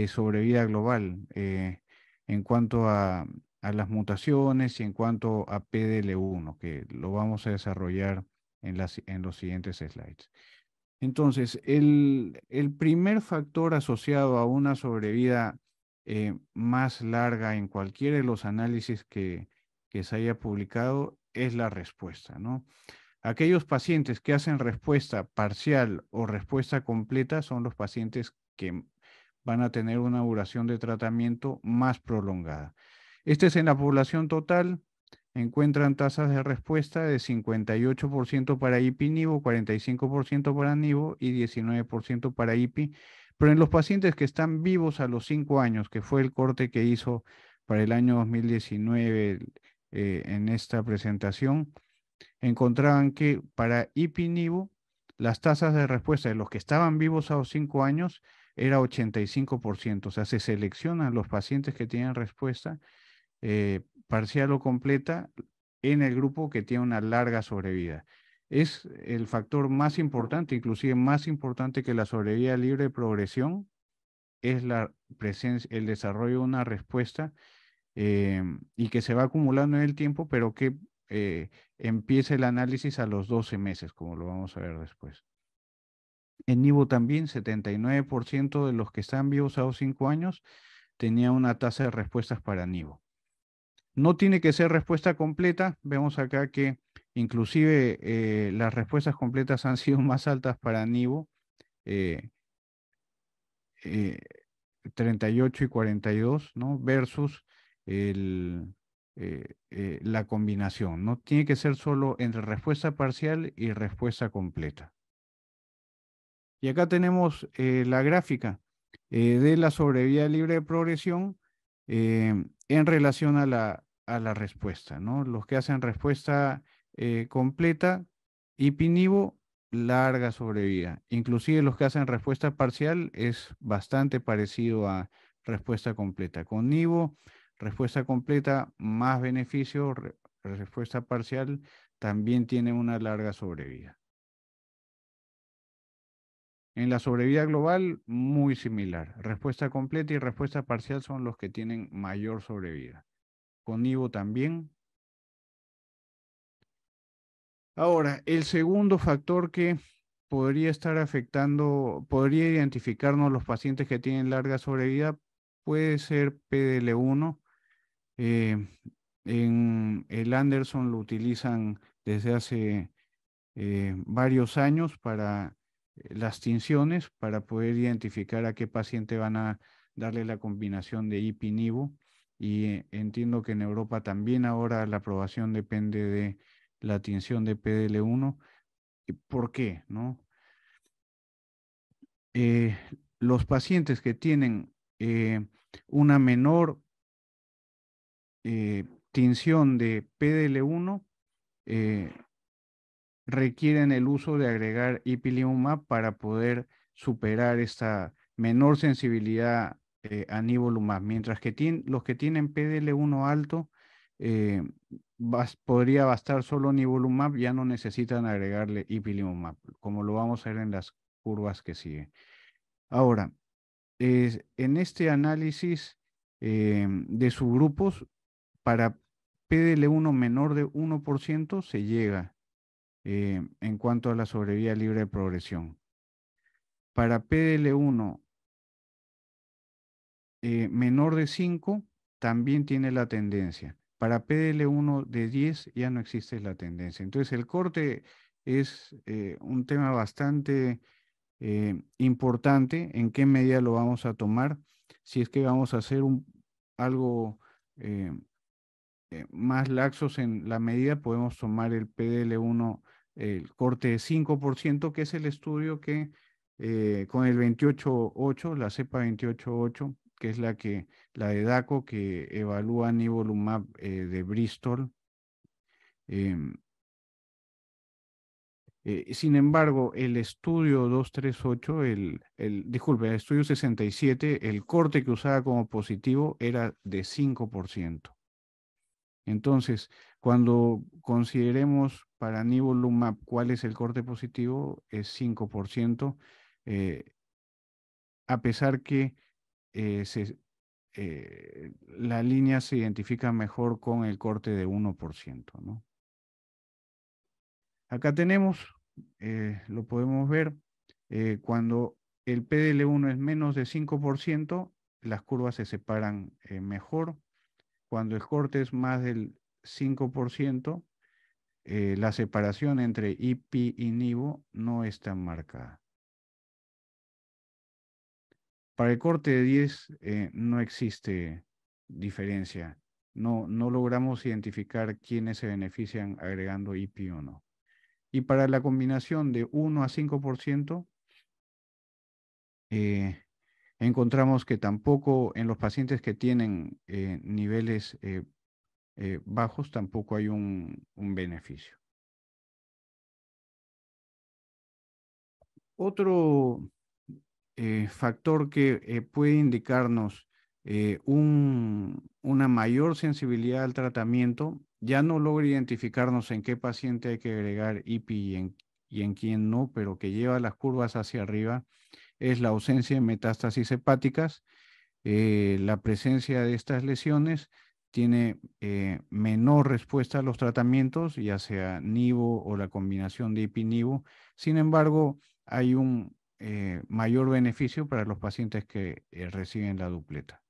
sobrevida global en cuanto a las mutaciones y en cuanto a PDL1, que lo vamos a desarrollar en los siguientes slides. Entonces, el primer factor asociado a una sobrevida más larga en cualquiera de los análisis que se haya publicado es la respuesta, ¿no? Aquellos pacientes que hacen respuesta parcial o respuesta completa son los pacientes que van a tener una duración de tratamiento más prolongada. Este es en la población total. Encuentran tasas de respuesta de 58% para ipi-nivo, 45% para nivo y 19% para ipi. Pero en los pacientes que están vivos a los 5 años, que fue el corte que hizo para el año 2019 en esta presentación, encontraban que para ipi-nivo las tasas de respuesta de los que estaban vivos a los 5 años era 85%. O sea, se seleccionan los pacientes que tienen respuesta parcial o completa en el grupo que tiene una larga sobrevida. Es el factor más importante, inclusive más importante que la sobrevida libre de progresión, es la presencia, el desarrollo de una respuesta y que se va acumulando en el tiempo, pero que empieza el análisis a los 12 meses, como lo vamos a ver después. En nivo también, 79% de los que están vivos a los 5 años tenía una tasa de respuestas para nivo. No tiene que ser respuesta completa. Vemos acá que Inclusive las respuestas completas han sido más altas para nivo, 38 y 42, ¿no? Versus la combinación. No tiene que ser solo entre respuesta parcial y respuesta completa. Y acá tenemos la gráfica de la sobrevida libre de progresión en relación a la respuesta, ¿no? Los que hacen respuesta completa y Nivo, larga sobrevida. Inclusive los que hacen respuesta parcial es bastante parecido a respuesta completa. Con Nivo, respuesta completa, más beneficio, respuesta parcial también tiene una larga sobrevida. En la sobrevida global, muy similar. Respuesta completa y respuesta parcial son los que tienen mayor sobrevida. Con Ivo también. Ahora, el segundo factor que podría estar afectando, podría identificarnos los pacientes que tienen larga sobrevida, puede ser PDL1. En el Anderson lo utilizan desde hace varios años para las tinciones, para poder identificar a qué paciente van a darle la combinación de IPI-NIVO. Y entiendo que en Europa también ahora la aprobación depende de la tinción de PDL1. ¿Por qué? ¿No? Los pacientes que tienen una menor tinción de PDL1 requieren el uso de agregar ipilimumab para poder superar esta menor sensibilidad a nivolumab, mientras que los que tienen PDL1 alto, podría bastar solo nivolumab, ya no necesitan agregarle ipilimumab, como lo vamos a ver en las curvas que siguen. Ahora, en este análisis de subgrupos, para PDL1 menor de 1% se llega en cuanto a la sobrevida libre de progresión. Para PDL1 menor de 5 también tiene la tendencia. Para PDL1 de 10 ya no existe la tendencia. Entonces el corte es un tema bastante importante. ¿En qué medida lo vamos a tomar? Si es que vamos a hacer algo más laxos en la medida, podemos tomar el PDL1, el corte de 5%, que es el estudio que con el 28.8, la cepa 28.8, que es la de DACO, que evalúa nivolumab de Bristol. Sin embargo, el estudio 238, disculpe, el estudio 67, el corte que usaba como positivo era de 5%. Entonces, cuando consideremos para nivolumab cuál es el corte positivo, es 5%, a pesar que la línea se identifica mejor con el corte de 1%, ¿no? Acá tenemos, lo podemos ver, cuando el PDL1 es menos de 5%, las curvas se separan mejor. Cuando el corte es más del 5%, la separación entre IPI y NIVO no es tan marcada. Para el corte de 10 no existe diferencia. No logramos identificar quiénes se benefician agregando IPI o no. Y para la combinación de 1 a 5%, encontramos que tampoco en los pacientes que tienen niveles bajos tampoco hay un beneficio. Otro factor que puede indicarnos una mayor sensibilidad al tratamiento, ya no logra identificarnos en qué paciente hay que agregar IPI y en quién no, pero que lleva las curvas hacia arriba, es la ausencia de metástasis hepáticas. La presencia de estas lesiones tiene menor respuesta a los tratamientos, ya sea NIVO o la combinación de IPI-NIVO. Sin embargo, hay un mayor beneficio para los pacientes que reciben la dupleta.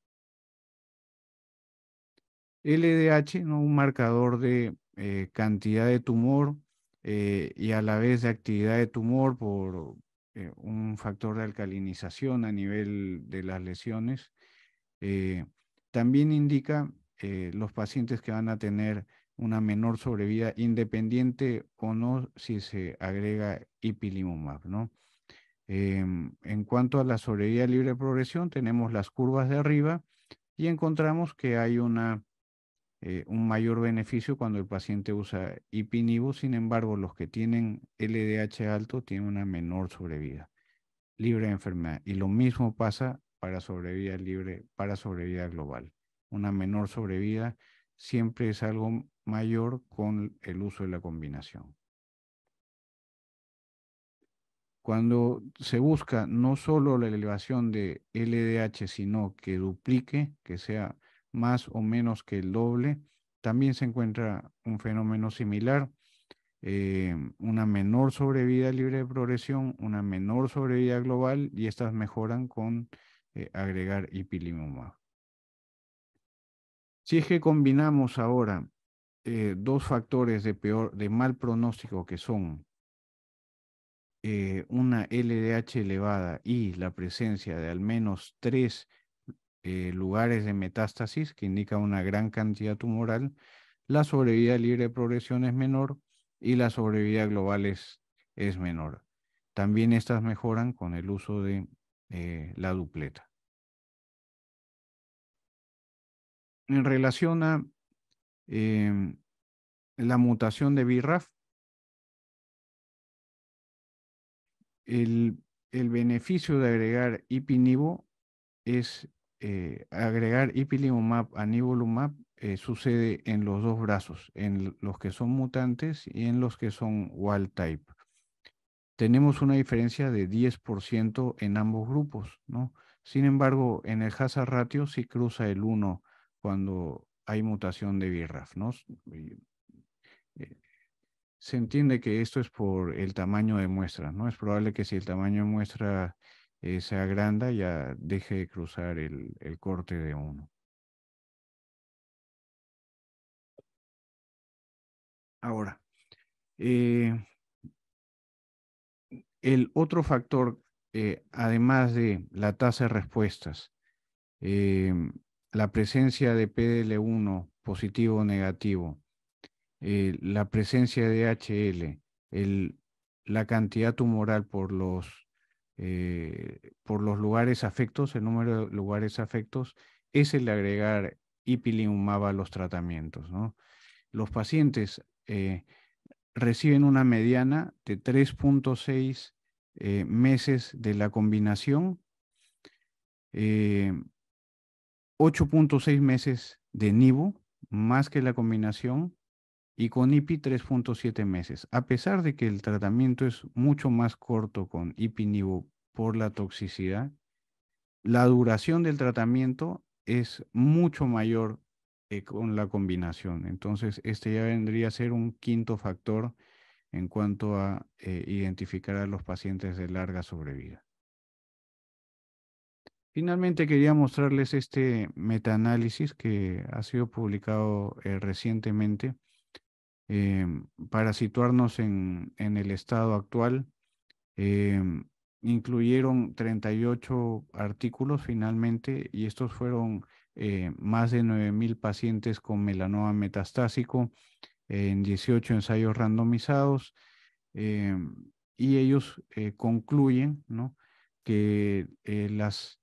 LDH, ¿no? Un marcador de cantidad de tumor y a la vez de actividad de tumor por un factor de alcalinización a nivel de las lesiones. También indica los pacientes que van a tener una menor sobrevida independiente o no si se agrega ipilimumab, ¿no? En cuanto a la sobrevida libre de progresión, tenemos las curvas de arriba y encontramos que hay un mayor beneficio cuando el paciente usa ipi-nivo. Sin embargo, los que tienen LDH alto tienen una menor sobrevida libre de enfermedad. Y lo mismo pasa para sobrevida libre, para sobrevida global. Una menor sobrevida siempre es algo mayor con el uso de la combinación. Cuando se busca no solo la elevación de LDH, sino que duplique, que sea más o menos que el doble, también se encuentra un fenómeno similar, una menor sobrevida libre de progresión, una menor sobrevida global, y estas mejoran con agregar ipilimumab. Si es que combinamos ahora dos factores de mal pronóstico que son una LDH elevada y la presencia de al menos 3 lugares de metástasis, que indica una gran cantidad tumoral, la sobrevida libre de progresión es menor y la sobrevida global es menor. También estas mejoran con el uso de la dupleta. En relación a la mutación de BRAF, el beneficio de agregar ipi-nivo es agregar ipilimumab a nivolumab sucede en los dos brazos, en los que son mutantes y en los que son wild type. Tenemos una diferencia de 10% en ambos grupos, ¿no? Sin embargo, en el hazard ratio sí cruza el 1 cuando hay mutación de BRAF, ¿no? Se entiende que esto es por el tamaño de muestra, ¿no? Es probable que si el tamaño de muestra se agranda, ya deje de cruzar el corte de 1. Ahora, el otro factor, además de la tasa de respuestas, la presencia de PDL1 positivo o negativo, la presencia de HL, la cantidad tumoral por los lugares afectos, el número de lugares afectos, es el agregar ipilimumab a los tratamientos, ¿no? Los pacientes reciben una mediana de 3.6 meses de la combinación, 8.6 meses de nivo, más que la combinación, y con IPI 3.7 meses. A pesar de que el tratamiento es mucho más corto con ipi-nivo por la toxicidad, la duración del tratamiento es mucho mayor con la combinación. Entonces, este ya vendría a ser un quinto factor en cuanto a identificar a los pacientes de larga sobrevida. Finalmente, quería mostrarles este metaanálisis que ha sido publicado recientemente para situarnos en el estado actual. Incluyeron 38 artículos finalmente, y estos fueron más de 9,000 pacientes con melanoma metastásico en 18 ensayos randomizados, y ellos concluyen, ¿no?, que las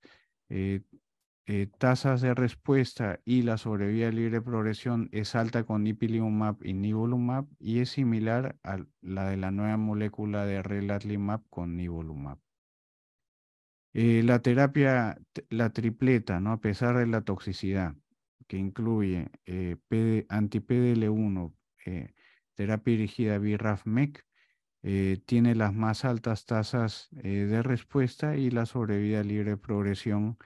tasas de respuesta y la sobrevida libre de progresión es alta con ipilimumab y nivolumab, y es similar a la de la nueva molécula de relatlimab con nivolumab. La terapia, la tripleta, ¿no?, a pesar de la toxicidad, que incluye anti-PDL1, terapia dirigida BRAF-MEK, tiene las más altas tasas de respuesta y la sobrevida libre de progresión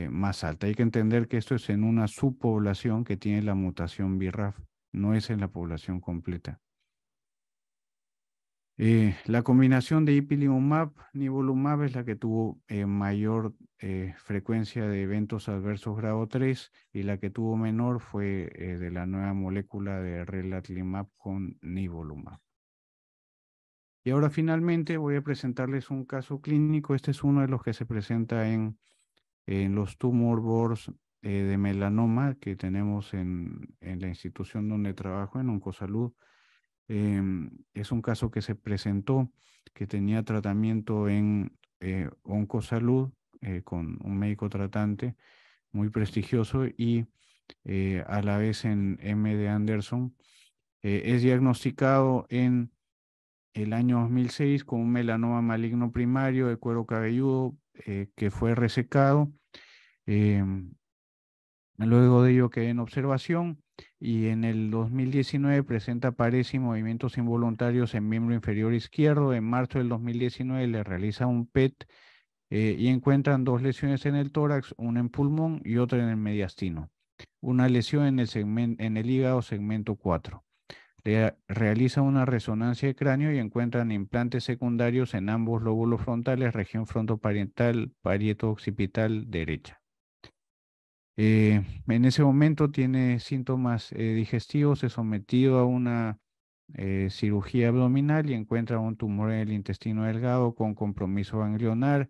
más alta. Hay que entender que esto es en una subpoblación que tiene la mutación BRAF, no es en la población completa. La combinación de ipilimumab, nivolumab es la que tuvo mayor frecuencia de eventos adversos grado 3 y la que tuvo menor fue de la nueva molécula de relatlimab con nivolumab. Y ahora finalmente voy a presentarles un caso clínico. Este es uno de los que se presenta en los tumor boards de melanoma que tenemos en la institución donde trabajo, en Oncosalud. Es un caso que se presentó, que tenía tratamiento en Oncosalud con un médico tratante muy prestigioso y a la vez en MD Anderson. Es diagnosticado en el año 2006 con un melanoma maligno primario de cuero cabelludo que fue resecado. Luego de ello quedé en observación y en el 2019 presenta paredes y movimientos involuntarios en miembro inferior izquierdo. En marzo del 2019 le realiza un PET y encuentran 2 lesiones en el tórax, una en pulmón y otra en el mediastino. Una lesión en el hígado segmento 4. Le realiza una resonancia de cráneo y encuentran implantes secundarios en ambos lóbulos frontales, región frontoparietal, parieto occipital derecha. En ese momento tiene síntomas digestivos, es sometido a una cirugía abdominal y encuentra un tumor en el intestino delgado con compromiso ganglionar,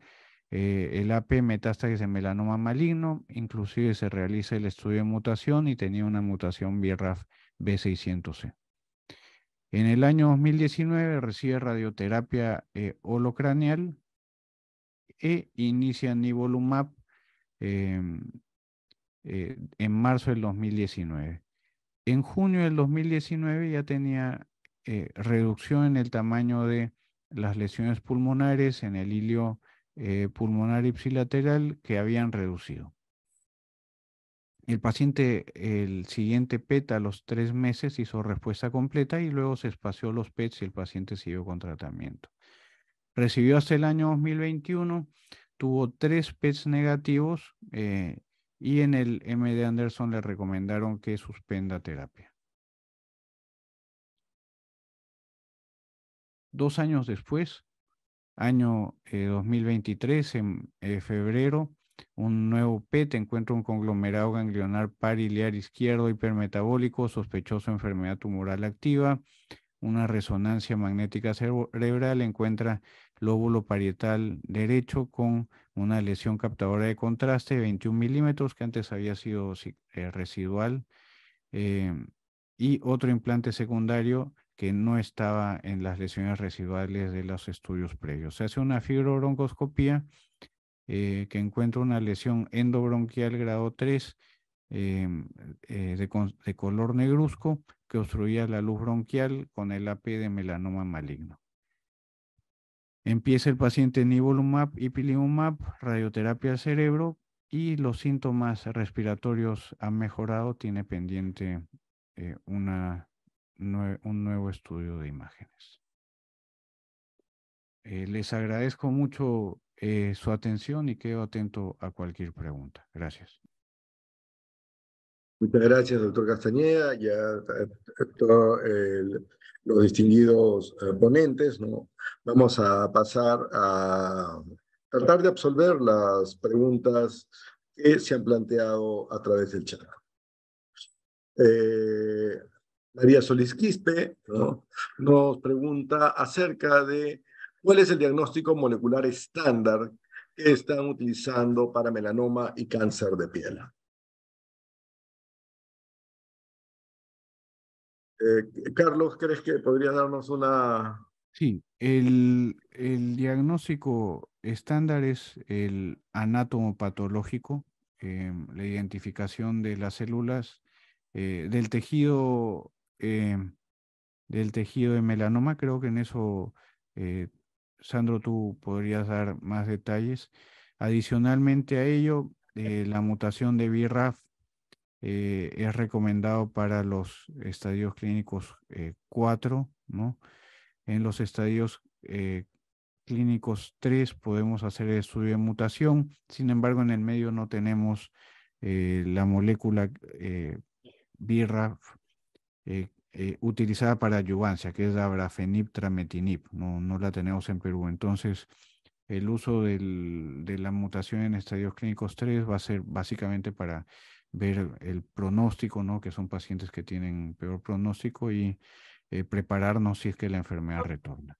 el AP metástasis de melanoma maligno, inclusive se realiza el estudio de mutación y tenía una mutación BRAF B600C. En el año 2019 recibe radioterapia holocraneal e inicia nivolumab en marzo del 2019. En junio del 2019 ya tenía reducción en el tamaño de las lesiones pulmonares en el hilio pulmonar ipsilateral que habían reducido. El paciente, el siguiente PET a los 3 meses hizo respuesta completa y luego se espació los PETs y el paciente siguió con tratamiento. Recibió hasta el año 2021, tuvo 3 PETs negativos y en el MD Anderson le recomendaron que suspenda terapia. 2 años después, año 2023, en febrero, un nuevo PET encuentra un conglomerado ganglionar pariliar izquierdo hipermetabólico sospechoso de enfermedad tumoral activa. Una resonancia magnética cerebral encuentra lóbulo parietal derecho con una lesión captadora de contraste de 21 milímetros que antes había sido residual y otro implante secundario que no estaba en las lesiones residuales de los estudios previos. Se hace una fibrobroncoscopía que encuentra una lesión endobronquial grado 3 de color negruzco que obstruía la luz bronquial con el AP de melanoma maligno. Empieza el paciente nivolumab, ipilimumab, radioterapia al cerebro y los síntomas respiratorios han mejorado. Tiene pendiente un nuevo estudio de imágenes. Les agradezco mucho su atención y quedo atento a cualquier pregunta. Gracias. Muchas gracias, doctor Castañeda, y a todos los distinguidos ponentes, ¿no? Vamos a pasar a tratar de absolver las preguntas que se han planteado a través del chat. María Solís Quispe, ¿no?, nos pregunta acerca de cuál es el diagnóstico molecular estándar que están utilizando para melanoma y cáncer de piel. Carlos, ¿crees que podría darnos una...? Sí, el diagnóstico estándar es el anatomopatológico, la identificación de las células del tejido de melanoma. Creo que en eso, Sandro, tú podrías dar más detalles. Adicionalmente a ello, la mutación de BRAF es recomendado para los estadios clínicos 4, ¿no? En los estadios clínicos 3 podemos hacer el estudio de mutación, sin embargo en el medio no tenemos la molécula BRAF utilizada para adyuvancia, que es la Abrafenib Trametinib. No la tenemos en Perú. Entonces, el uso de la mutación en estadios clínicos 3 va a ser básicamente para ver el pronóstico, ¿no? Que son pacientes que tienen peor pronóstico y prepararnos si es que la enfermedad retorna.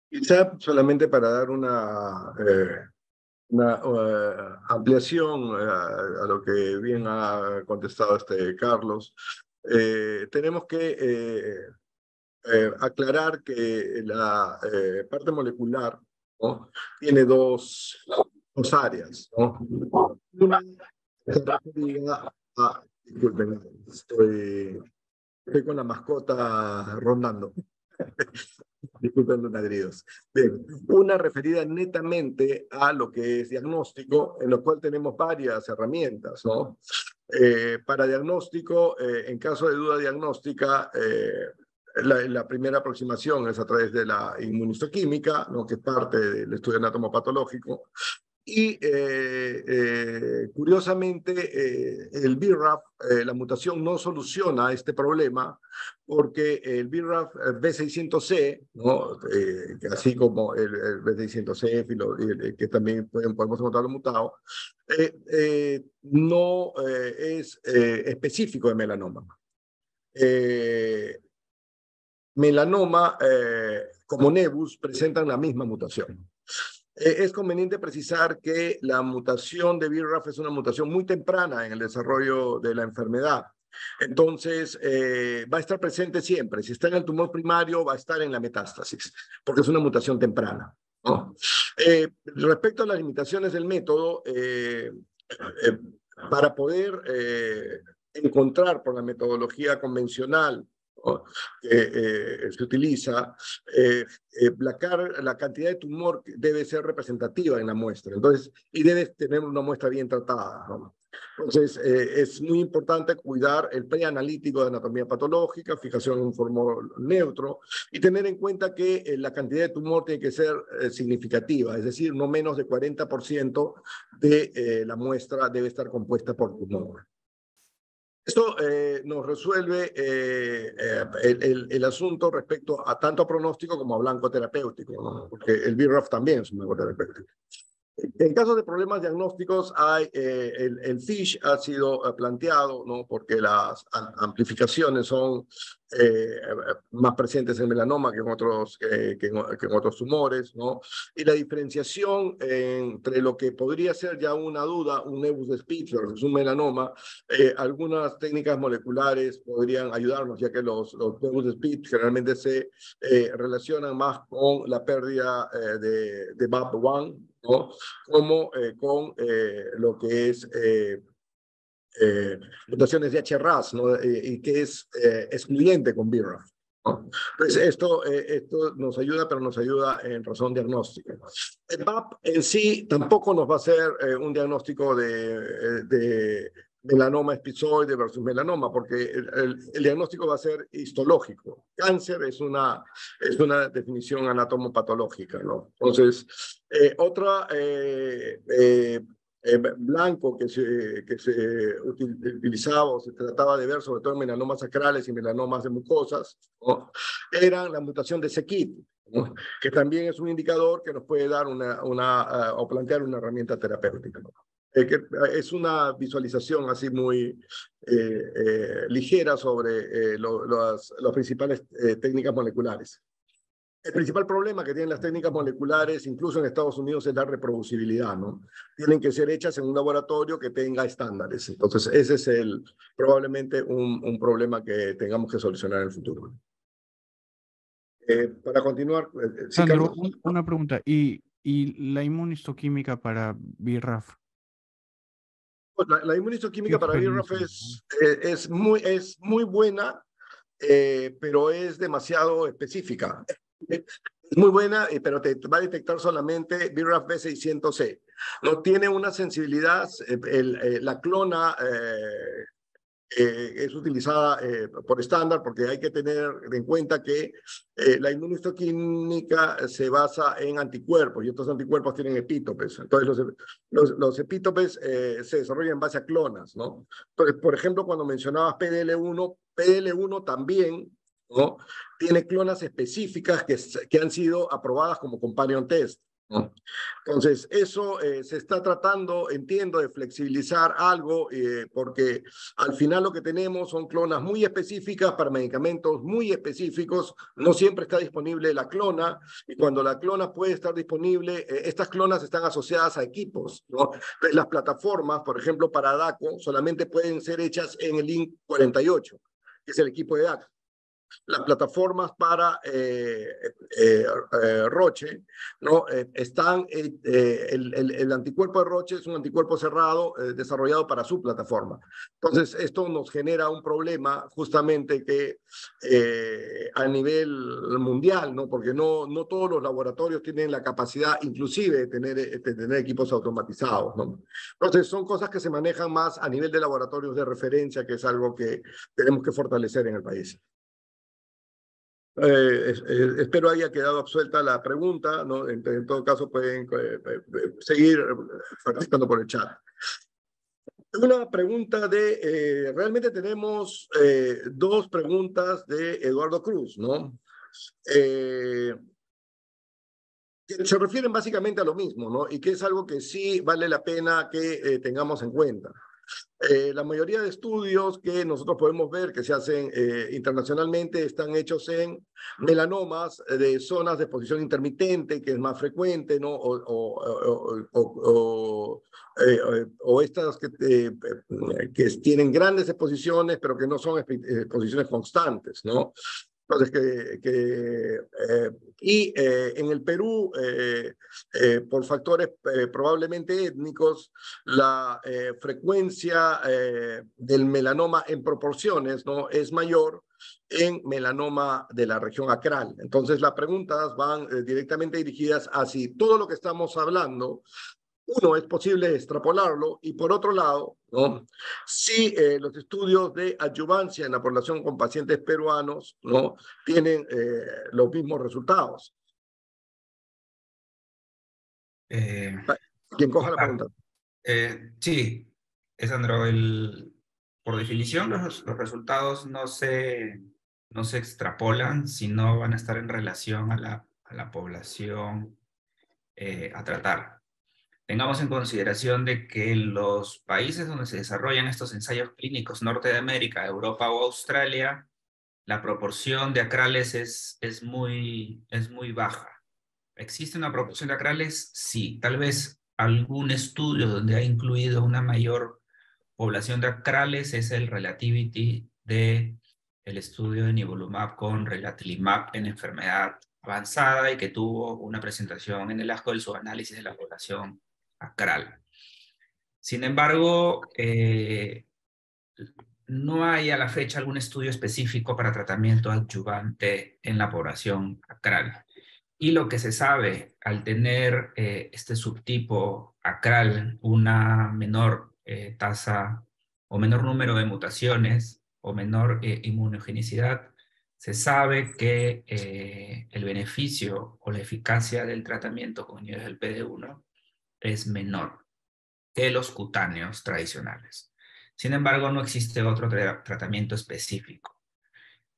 Quizá solamente para dar una ampliación a lo que bien ha contestado Carlos, tenemos que aclarar que la parte molecular, ¿no?, tiene dos áreas, ¿no? Una está referida a, disculpen, estoy con la mascota rondando. Disculpen los ladridos. Bien, una referida netamente a lo que es diagnóstico, en lo cual tenemos varias herramientas, ¿no? Para diagnóstico, en caso de duda diagnóstica, la primera aproximación es a través de la inmunistoquímica, ¿no?, que es parte del estudio anatomopatológico. Y curiosamente, el BRAF, la mutación no soluciona este problema porque el BRAF B600C, ¿no?, así como el B600C, que también podemos encontrarlo mutado, no es específico de melanoma. Melanoma, como nevus, presentan la misma mutación. Es conveniente precisar que la mutación de BRAF es una mutación muy temprana en el desarrollo de la enfermedad. Entonces, va a estar presente siempre. Si está en el tumor primario, va a estar en la metástasis, porque es una mutación temprana, ¿no? Respecto a las limitaciones del método, para poder encontrar por la metodología convencional, ¿no?, que se utiliza, la cantidad de tumor debe ser representativa en la muestra, entonces, y debe tener una muestra bien tratada, ¿no? Entonces, es muy importante cuidar el preanalítico de anatomía patológica, fijación en un formol neutro, y tener en cuenta que la cantidad de tumor tiene que ser significativa, es decir, no menos de 40% de la muestra debe estar compuesta por tumor. Esto nos resuelve el asunto respecto a tanto pronóstico como a blanco terapéutico, ¿no?, porque el BRAF también es un blanco terapéutico. En caso de problemas diagnósticos, el FISH ha sido planteado, ¿no?, porque las amplificaciones son más presentes en melanoma que en otros tumores, ¿no? Y la diferenciación entre lo que podría ser ya una duda, un nevus de Spitz versus un melanoma, algunas técnicas moleculares podrían ayudarnos, ya que los nevus de Spitz generalmente se relacionan más con la pérdida de BAP1, ¿no?, como con lo que es mutaciones de HRAS, ¿no?, y que es excluyente con BRAF, ¿no? Pues esto nos ayuda, pero nos ayuda en razón diagnóstica. El BAP en sí tampoco nos va a hacer un diagnóstico de melanoma esquizoide versus melanoma, porque el diagnóstico va a ser histológico. Cáncer es una definición anatomopatológica, ¿no? Entonces, otra blanco que se utilizaba o se trataba de ver, sobre todo en melanomas sacrales y melanomas de mucosas, ¿no?, eran la mutación de c-KIT, ¿no?, que también es un indicador que nos puede dar o plantear una herramienta terapéutica, ¿no?, que es una visualización así muy ligera sobre las principales técnicas moleculares. El principal problema que tienen las técnicas moleculares, incluso en Estados Unidos, es la reproducibilidad, ¿no? Tienen que ser hechas en un laboratorio que tenga estándares. Entonces, ese es probablemente un problema que tengamos que solucionar en el futuro. Para continuar... ¿sí, Sandro, una pregunta. ¿Y la inmunistoquímica para BRAF? La inmunistoquímica para BRAF es muy buena, pero es demasiado específica. Es muy buena, pero te va a detectar solamente BRAF B600C. No tiene una sensibilidad, la clona es utilizada por estándar, porque hay que tener en cuenta que la inmunistoquímica se basa en anticuerpos, y estos anticuerpos tienen epítopes. Entonces, los epítopes se desarrollan en base a clonas, ¿no? Entonces, por ejemplo, cuando mencionabas PDL1, PDL1 también, ¿no? Tiene clonas específicas que han sido aprobadas como companion test, ¿no? Entonces, eso se está tratando, entiendo, de flexibilizar algo, porque al final lo que tenemos son clonas muy específicas para medicamentos muy específicos. No siempre está disponible la clona, y cuando la clona puede estar disponible, estas clonas están asociadas a equipos, ¿no? Entonces, las plataformas, por ejemplo, para DACO, solamente pueden ser hechas en el link 48, que es el equipo de DACO. Las plataformas para Roche, ¿no? Están, el anticuerpo de Roche es un anticuerpo cerrado desarrollado para su plataforma. Entonces, esto nos genera un problema justamente que a nivel mundial, ¿no? Porque no todos los laboratorios tienen la capacidad inclusive de tener equipos automatizados, ¿no? Entonces, son cosas que se manejan más a nivel de laboratorios de referencia, que es algo que tenemos que fortalecer en el país. Espero haya quedado absuelta la pregunta, ¿no? En todo caso pueden seguir participando por el chat. Una pregunta realmente tenemos dos preguntas de Eduardo Cruz, ¿no? Que se refieren básicamente a lo mismo, ¿no? Y que es algo que sí vale la pena que tengamos en cuenta. La mayoría de estudios que nosotros podemos ver que se hacen internacionalmente están hechos en melanomas de zonas de exposición intermitente, que es más frecuente, ¿no? O estas que tienen grandes exposiciones, pero que no son exposiciones constantes, ¿no? Entonces, en el Perú, por factores probablemente étnicos, la frecuencia del melanoma en proporciones, ¿no? Es mayor en melanoma de la región acral. Entonces, las preguntas van directamente dirigidas a si todo lo que estamos hablando, uno, es posible extrapolarlo, y por otro lado, ¿no? Si los estudios de adyuvancia en la población con pacientes peruanos, ¿no? Tienen los mismos resultados. Quien coja la pregunta. Sí, Sandro, por definición los resultados no se extrapolan, sino van a estar en relación a la población a tratar. Tengamos en consideración de que los países donde se desarrollan estos ensayos clínicos, norte de América, Europa o Australia, la proporción de acrales es muy baja. ¿Existe una proporción de acrales? Sí, tal vez algún estudio donde ha incluido una mayor población de acrales es el Relativity del estudio de nivolumab con relatlimab en enfermedad avanzada y que tuvo una presentación en el ASCO del subanálisis de la población acral. Sin embargo, no hay a la fecha algún estudio específico para tratamiento adyuvante en la población acral. Y lo que se sabe, al tener este subtipo acral una menor tasa o menor número de mutaciones o menor inmunogenicidad, se sabe que el beneficio o la eficacia del tratamiento con inhibidores del PD-1 es menor que los cutáneos tradicionales. Sin embargo, no existe otro tratamiento específico.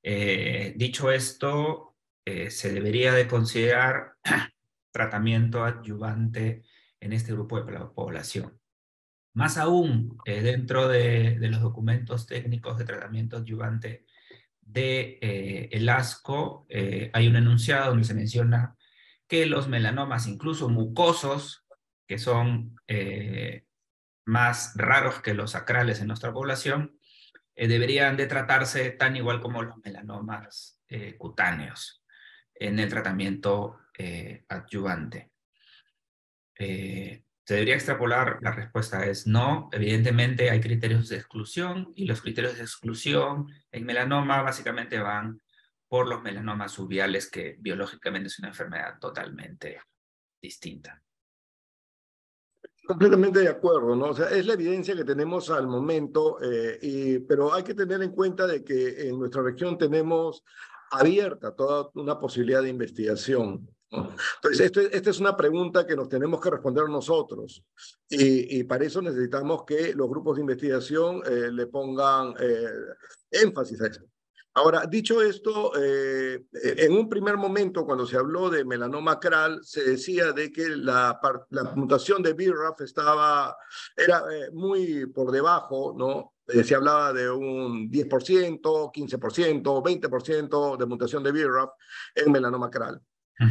Dicho esto, se debería de considerar tratamiento adyuvante en este grupo de población. Más aún, dentro de los documentos técnicos de tratamiento adyuvante de el ASCO, hay un enunciado donde se menciona que los melanomas, incluso mucosos, que son más raros que los acrales en nuestra población, deberían de tratarse tan igual como los melanomas cutáneos en el tratamiento adyuvante. ¿Se debería extrapolar? La respuesta es no. Evidentemente hay criterios de exclusión y los criterios de exclusión en melanoma básicamente van por los melanomas uveales, que biológicamente es una enfermedad totalmente distinta. Completamente de acuerdo, ¿no? O sea, es la evidencia que tenemos al momento, pero hay que tener en cuenta de que en nuestra región tenemos abierta toda una posibilidad de investigación, ¿no? Entonces, esta es una pregunta que nos tenemos que responder nosotros y para eso necesitamos que los grupos de investigación le pongan énfasis a esto. Ahora, dicho esto, en un primer momento, cuando se habló de melanoma acral, se decía de que la mutación de BRAF era muy por debajo, ¿no? Se hablaba de un 10%, 15%, 20% de mutación de BRAF en melanoma acral.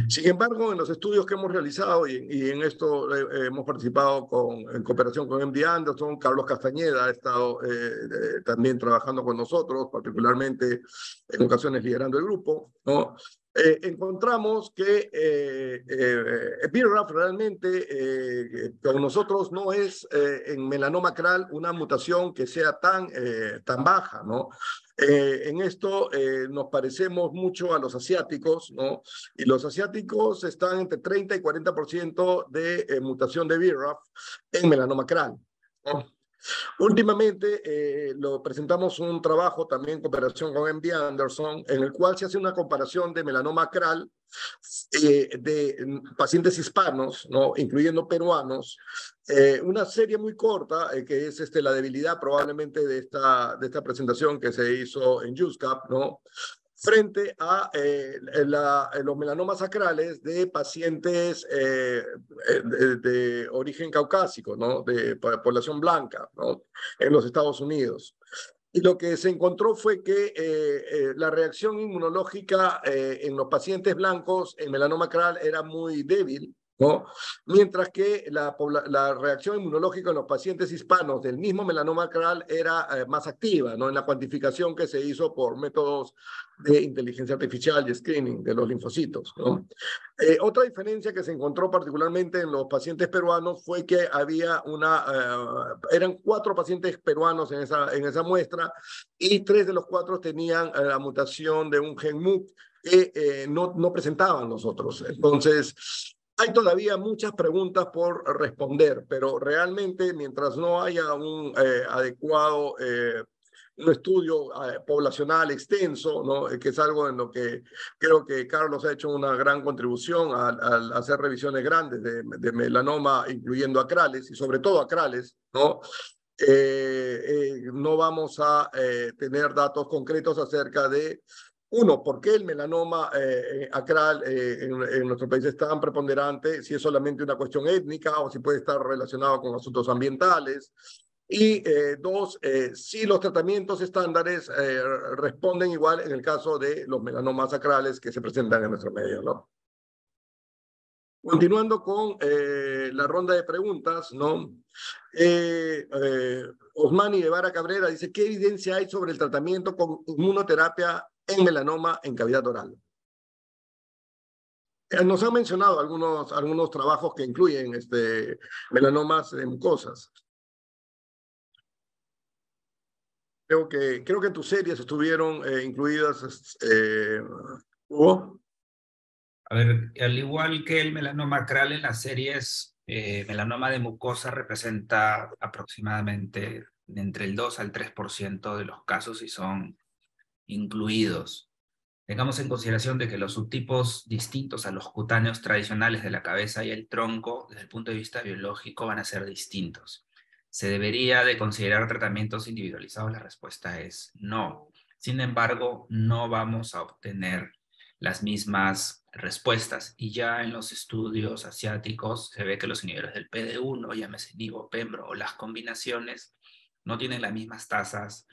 Sin embargo, en los estudios que hemos realizado, y en esto hemos participado en cooperación con MD Anderson, Carlos Castañeda ha estado también trabajando con nosotros, particularmente en ocasiones liderando el grupo, ¿no? Encontramos que BRAF realmente con nosotros no es en melanoma acral una mutación que sea tan baja, ¿no? En esto nos parecemos mucho a los asiáticos, ¿no? Y los asiáticos están entre 30 y 40% de mutación de BRAF en melanoma acral, ¿no? Últimamente lo presentamos un trabajo también en cooperación con MD Anderson, en el cual se hace una comparación de melanoma acral de pacientes hispanos, ¿no? Incluyendo peruanos, una serie muy corta, que es la debilidad probablemente de esta presentación que se hizo en USCAP, ¿no? Frente a los melanomas acrales de pacientes de origen caucásico, ¿no? De población blanca, ¿no? En los Estados Unidos. Y lo que se encontró fue que la reacción inmunológica en los pacientes blancos en melanoma acral era muy débil, ¿no? Mientras que la reacción inmunológica en los pacientes hispanos del mismo melanoma acral era más activa, ¿no? En la cuantificación que se hizo por métodos de inteligencia artificial y screening de los linfocitos, ¿no? Otra diferencia que se encontró particularmente en los pacientes peruanos fue que había eran 4 pacientes peruanos en esa muestra y 3 de los 4 tenían la mutación de un gen MUC que no presentaban los otros. Entonces, hay todavía muchas preguntas por responder, pero realmente mientras no haya un adecuado un estudio poblacional extenso, ¿no? Que es algo en lo que creo que Carlos ha hecho una gran contribución al hacer revisiones grandes de melanoma, incluyendo acrales, y sobre todo acrales, ¿no? No vamos a tener datos concretos acerca de, uno, ¿por qué el melanoma acral en nuestro país es tan preponderante? Si es solamente una cuestión étnica o si puede estar relacionado con asuntos ambientales. Y dos, si los tratamientos estándares responden igual en el caso de los melanomas acrales que se presentan en nuestro medio, ¿no? Continuando con la ronda de preguntas, ¿no? Osmani Guevara Cabrera dice, ¿qué evidencia hay sobre el tratamiento con inmunoterapia en melanoma en cavidad oral? Nos han mencionado algunos trabajos que incluyen melanomas en mucosas. Creo que en tus series estuvieron incluidas, Hugo. A ver, al igual que el melanoma acral en las series, melanoma de mucosa representa aproximadamente entre el 2 al 3% de los casos y son incluidos. Tengamos en consideración de que los subtipos distintos a los cutáneos tradicionales de la cabeza y el tronco, desde el punto de vista biológico, van a ser distintos. ¿Se debería de considerar tratamientos individualizados? La respuesta es no. Sin embargo, no vamos a obtener las mismas respuestas. Y ya en los estudios asiáticos se ve que los inhibidores del PD1, llámese nivo, pembro o las combinaciones, no tienen las mismas tasas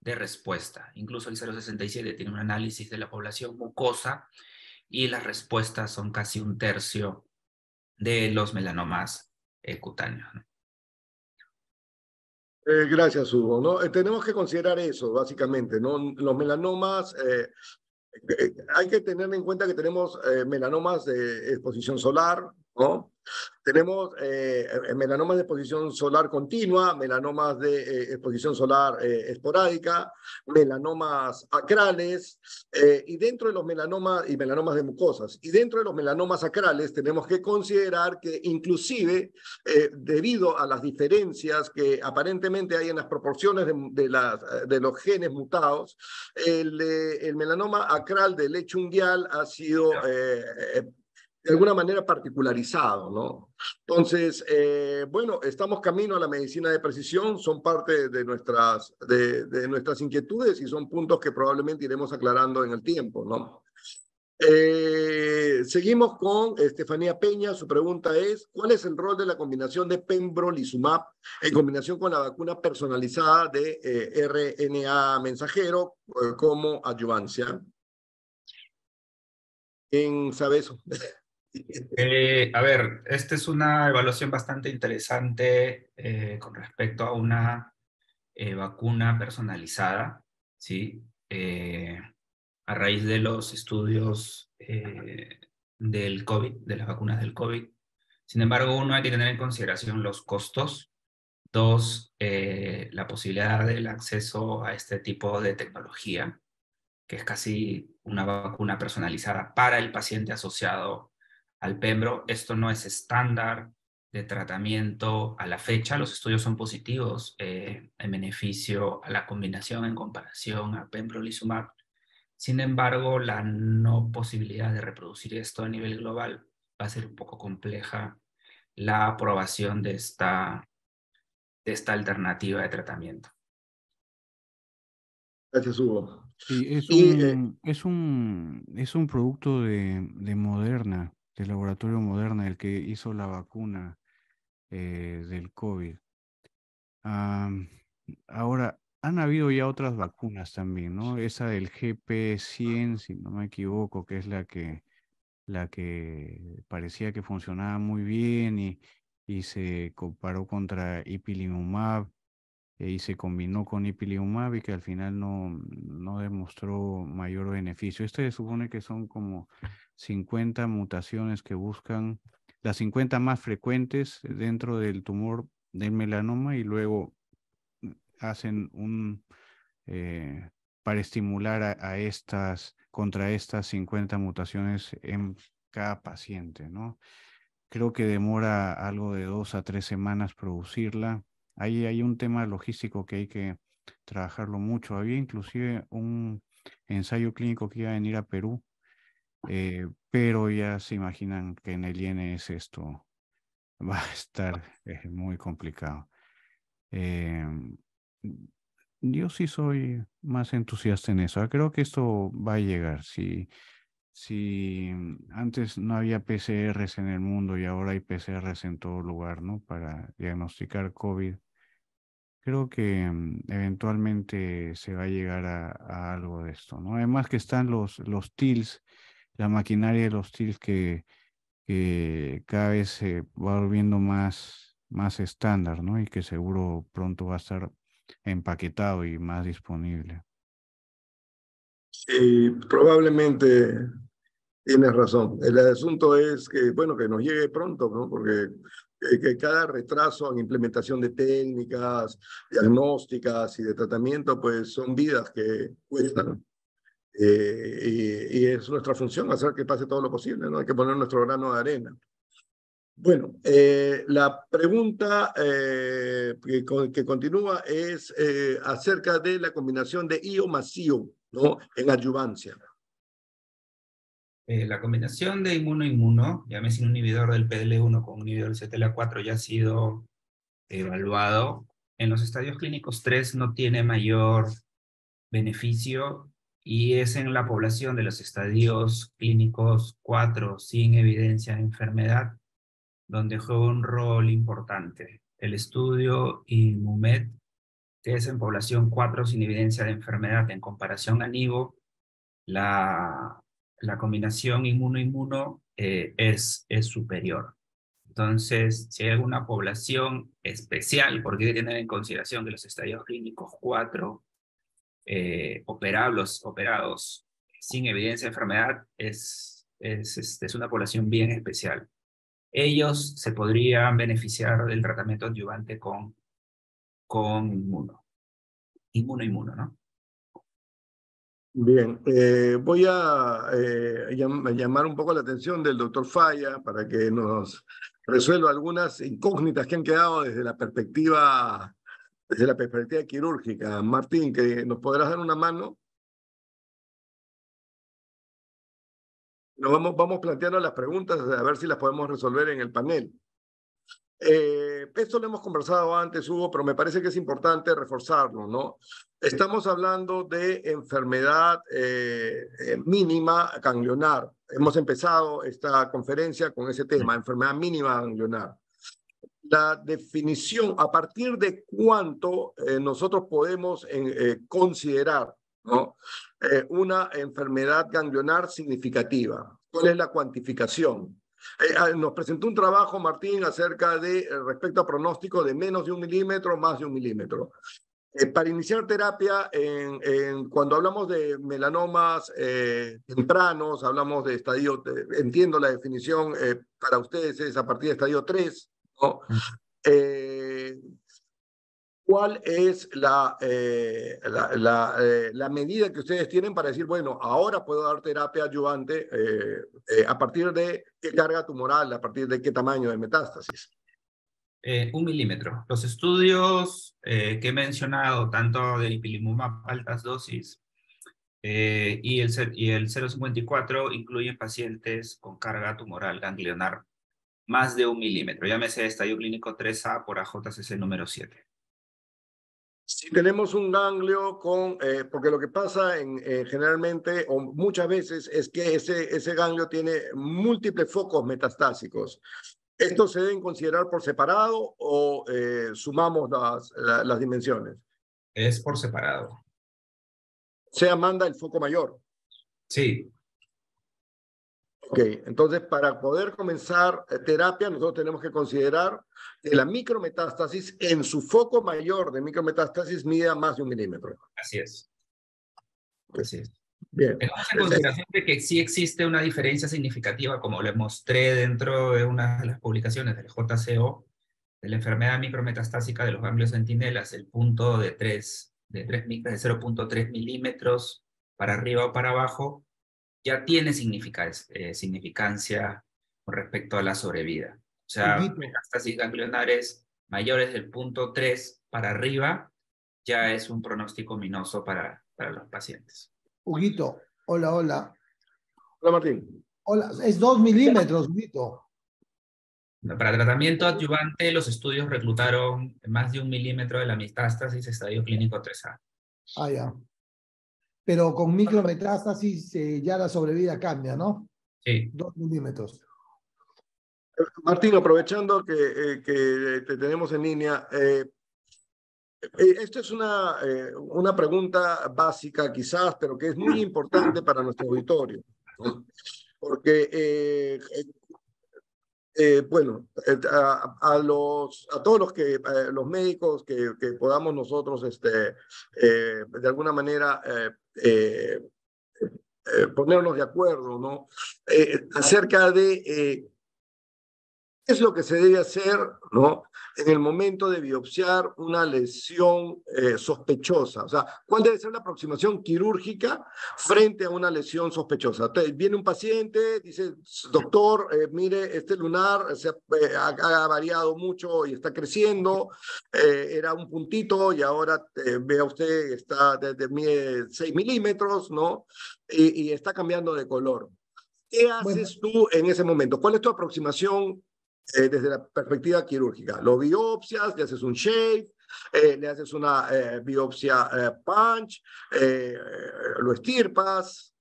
de respuesta. Incluso el 067 tiene un análisis de la población mucosa y las respuestas son casi 1/3 de los melanomas cutáneos, ¿no? Gracias, Hugo, ¿no? Tenemos que considerar eso, básicamente, ¿no? Los melanomas, hay que tener en cuenta que tenemos melanomas de exposición solar, ¿no? Tenemos melanomas de exposición solar continua, melanomas de exposición solar esporádica, melanomas acrales, y dentro de los melanomas y melanomas de mucosas. Y dentro de los melanomas acrales tenemos que considerar que inclusive debido a las diferencias que aparentemente hay en las proporciones de los genes mutados, el melanoma acral del lecho unguial ha sido de alguna manera particularizado, ¿no? Entonces, bueno, estamos camino a la medicina de precisión, son parte de nuestras inquietudes y son puntos que probablemente iremos aclarando en el tiempo, ¿no? Seguimos con Estefanía Peña. Su pregunta es: ¿cuál es el rol de la combinación de pembrolizumab en combinación con la vacuna personalizada de RNA mensajero como adyuvancia? ¿Quién sabe eso? A ver, esta es una evaluación bastante interesante con respecto a una vacuna personalizada, ¿sí? A raíz de los estudios del COVID, de las vacunas del COVID. Sin embargo, uno, hay que tener en consideración los costos. Dos, la posibilidad del acceso a este tipo de tecnología, que es casi una vacuna personalizada para el paciente asociado al pembro. Esto no es estándar de tratamiento a la fecha. Los estudios son positivos en beneficio a la combinación en comparación a pembrolizumab. Sin embargo, la no posibilidad de reproducir esto a nivel global va a ser un poco compleja la aprobación de esta alternativa de tratamiento. Gracias, Hugo. Sí, Y es un producto de Moderna, del laboratorio Moderna, el que hizo la vacuna del COVID. Am, Ahora, han habido ya otras vacunas también, ¿no? Esa del GP100, si no me equivoco, que es la que parecía que funcionaba muy bien y se comparó contra ipilimumab y se combinó con ipilimumab y que al final no demostró mayor beneficio. Este se supone que son como 50 mutaciones que buscan las 50 más frecuentes dentro del tumor del melanoma y luego hacen eh, para estimular contra estas 50 mutaciones en cada paciente, ¿no? Creo que demora algo de 2 a 3 semanas producirla. Ahí hay un tema logístico que hay que trabajarlo mucho. Había inclusive un ensayo clínico que iba a venir a Perú, pero ya se imaginan que en el INS esto va a estar muy complicado. Em, yo sí soy más entusiasta en eso. Creo que esto va a llegar. Si antes no había PCRs en el mundo y ahora hay PCRs en todo lugar, ¿no? Para diagnosticar COVID, creo que eventualmente se va a llegar a algo de esto, ¿no? Además que están los TILs, la maquinaria de los TILs que cada vez se va volviendo más estándar, ¿no? Y que seguro pronto va a estar empaquetado y más disponible. probablemente tienes razón. El asunto es que, bueno, que nos llegue pronto, ¿no? Porque que cada retraso en implementación de técnicas diagnósticas y de tratamiento, pues son vidas que cuestan. Y es nuestra función hacer que pase todo lo posible, ¿no? Hay que poner nuestro grano de arena. Bueno, la pregunta que continúa es acerca de la combinación de IO más IO, ¿no? En adyuvancia. La combinación de inmuno-inmuno, llámese un inhibidor del PDL1 con un inhibidor del CTLA4, ya ha sido evaluado. En los estadios clínicos 3 no tiene mayor beneficio y es en la población de los estadios clínicos 4 sin evidencia de enfermedad donde juega un rol importante. El estudio INMUMED, que es en población 4 sin evidencia de enfermedad en comparación a NIVO, la combinación inmuno-inmuno es superior. Entonces, si hay alguna población especial, porque hay que tener en consideración que los estadios clínicos 4 operados sin evidencia de enfermedad es una población bien especial. Ellos se podrían beneficiar del tratamiento adyuvante con inmuno, ¿no? Bien, voy a llamar un poco la atención del doctor Falla para que nos resuelva algunas incógnitas que han quedado desde la perspectiva quirúrgica. Martín, que nos podrás dar una mano. Vamos planteando las preguntas a ver si las podemos resolver en el panel. Esto lo hemos conversado antes, Hugo, pero me parece que es importante reforzarlo, ¿no? Estamos hablando de enfermedad mínima ganglionar. Hemos empezado esta conferencia con ese tema, enfermedad mínima ganglionar. La definición, a partir de cuánto nosotros podemos considerar, ¿no? Una enfermedad ganglionar significativa. ¿Cuál es la cuantificación? Nos presentó un trabajo, Martín, acerca de respecto a pronóstico de menos de 1 milímetro, más de 1 milímetro. Para iniciar terapia, cuando hablamos de melanomas tempranos, hablamos de estadio, entiendo la definición para ustedes es a partir de estadio 3, ¿no? ¿Cuál es la medida que ustedes tienen para decir, bueno, ahora puedo dar terapia adyuvante a partir de qué carga tumoral, a partir de qué tamaño de metástasis? 1 milímetro. Los estudios que he mencionado, tanto del ipilimumab altas dosis y el 0,54, incluyen pacientes con carga tumoral ganglionar más de 1 milímetro. Llámese estadio clínico 3A por AJCC número 7. Si tenemos un ganglio con, porque lo que pasa generalmente o muchas veces es que ese ganglio tiene múltiples focos metastásicos. ¿Estos se deben considerar por separado o sumamos las dimensiones? Es por separado. O sea, manda el foco mayor. Sí. Ok, entonces para poder comenzar terapia nosotros tenemos que considerar que la micrometástasis en su foco mayor de micrometástasis mida más de 1 milímetro. Así es. Así es. Bien. Tengamos en consideración de que sí existe una diferencia significativa, como le mostré dentro de una de las publicaciones del JCO, de la enfermedad micrometastásica de los ganglios centinelas, el punto de 0.3 milímetros para arriba o para abajo, ya tiene significancia con respecto a la sobrevida. O sea, metástasis ganglionares mayores del punto 3 para arriba ya es un pronóstico ominoso para los pacientes. Huguito, hola, hola. Hola, Martín. Hola, es 2 milímetros, Huguito. Para tratamiento adyuvante, los estudios reclutaron más de 1 milímetro de la metástasis estadio clínico 3A. Ah, ya. Pero con micrometástasis ya la sobrevida cambia, ¿no? Sí. 2 milímetros. Martín, aprovechando que te tenemos en línea, esta es una pregunta básica quizás, pero que es muy importante para nuestro auditorio, ¿no? Porque, bueno, a todos los médicos que podamos nosotros, de alguna manera, ponernos de acuerdo, ¿no? Acerca de qué es lo que se debe hacer, ¿no? En el momento de biopsiar una lesión sospechosa. O sea, ¿cuál debe ser la aproximación quirúrgica frente a una lesión sospechosa? Entonces, viene un paciente, dice, doctor, mire, este lunar ha variado mucho y está creciendo, era un puntito y ahora vea usted, está mide 6 milímetros, ¿no? Y está cambiando de color. ¿Qué haces tú en ese momento? ¿Cuál es tu aproximación desde la perspectiva quirúrgica? ¿Lo biopsias? ¿Le haces un shave? ¿Le haces una biopsia punch? ¿Lo estirpas?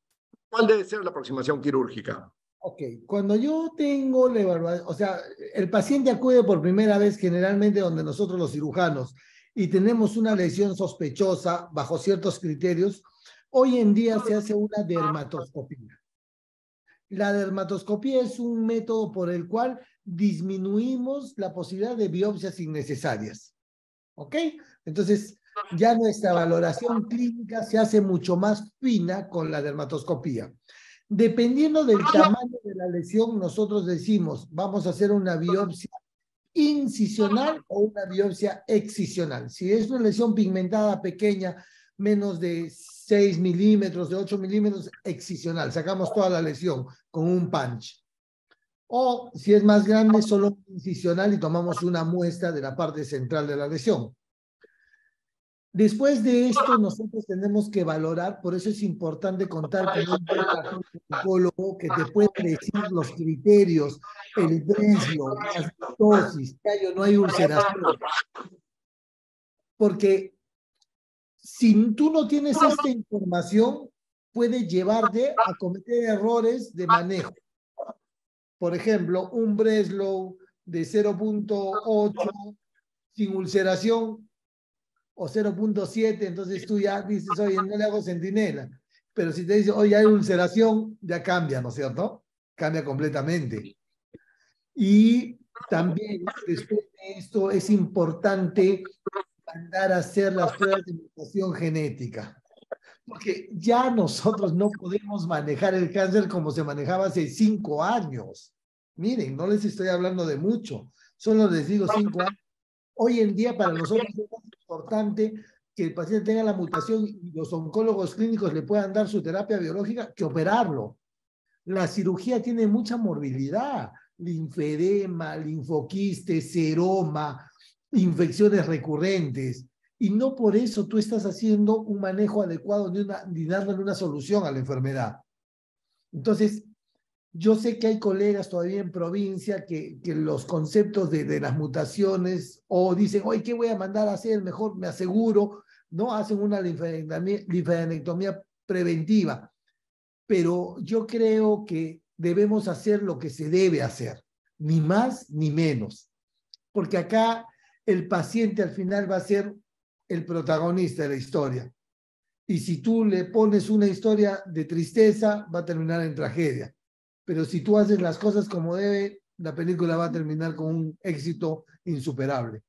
¿Cuál debe ser la aproximación quirúrgica? Ok, cuando yo tengo la evaluación, o sea, el paciente acude por primera vez generalmente donde nosotros los cirujanos y tenemos una lesión sospechosa bajo ciertos criterios, hoy en día se hace una dermatoscopía. La dermatoscopía es un método por el cual disminuimos la posibilidad de biopsias innecesarias. ¿Ok? Entonces, ya nuestra valoración clínica se hace mucho más fina con la dermatoscopía. Dependiendo del tamaño de la lesión, nosotros decimos, vamos a hacer una biopsia incisional o una biopsia excisional. Si es una lesión pigmentada pequeña, menos de 6 milímetros, de 8 milímetros, excisional. Sacamos toda la lesión con un punch. O si es más grande, solo incisional y tomamos una muestra de la parte central de la lesión. Después de esto, nosotros tenemos que valorar, por eso es importante contar con un buen oncólogo que te pueda decir los criterios, el Breslow, las dosis, si hay o no hay ulceración. Porque si tú no tienes esta información, puede llevarte a cometer errores de manejo. Por ejemplo, un Breslow de 0.8 sin ulceración o 0.7, entonces tú ya dices, oye, no le hago centinela. Pero si te dice, oye, hay ulceración, ya cambia, ¿no es cierto? Cambia completamente. Y también, después de esto, es importante mandar a hacer las pruebas de mutación genética. Porque ya nosotros no podemos manejar el cáncer como se manejaba hace 5 años. Miren, no les estoy hablando de mucho, solo les digo 5 años. Hoy en día para nosotros es más importante que el paciente tenga la mutación y los oncólogos clínicos le puedan dar su terapia biológica que operarlo. La cirugía tiene mucha morbilidad, linfedema, linfoquistes, seroma, infecciones recurrentes. Y no por eso tú estás haciendo un manejo adecuado ni dándole una solución a la enfermedad. Entonces, yo sé que hay colegas todavía en provincia que los conceptos de las mutaciones o dicen, oye, ¿qué voy a mandar a hacer? Mejor me aseguro, ¿no? Hacen una linfadenectomía preventiva. Pero yo creo que debemos hacer lo que se debe hacer, ni más ni menos. Porque acá el paciente al final va a ser el protagonista de la historia. Y si tú le pones una historia de tristeza, va a terminar en tragedia. Pero si tú haces las cosas como debe, la película va a terminar con un éxito insuperable.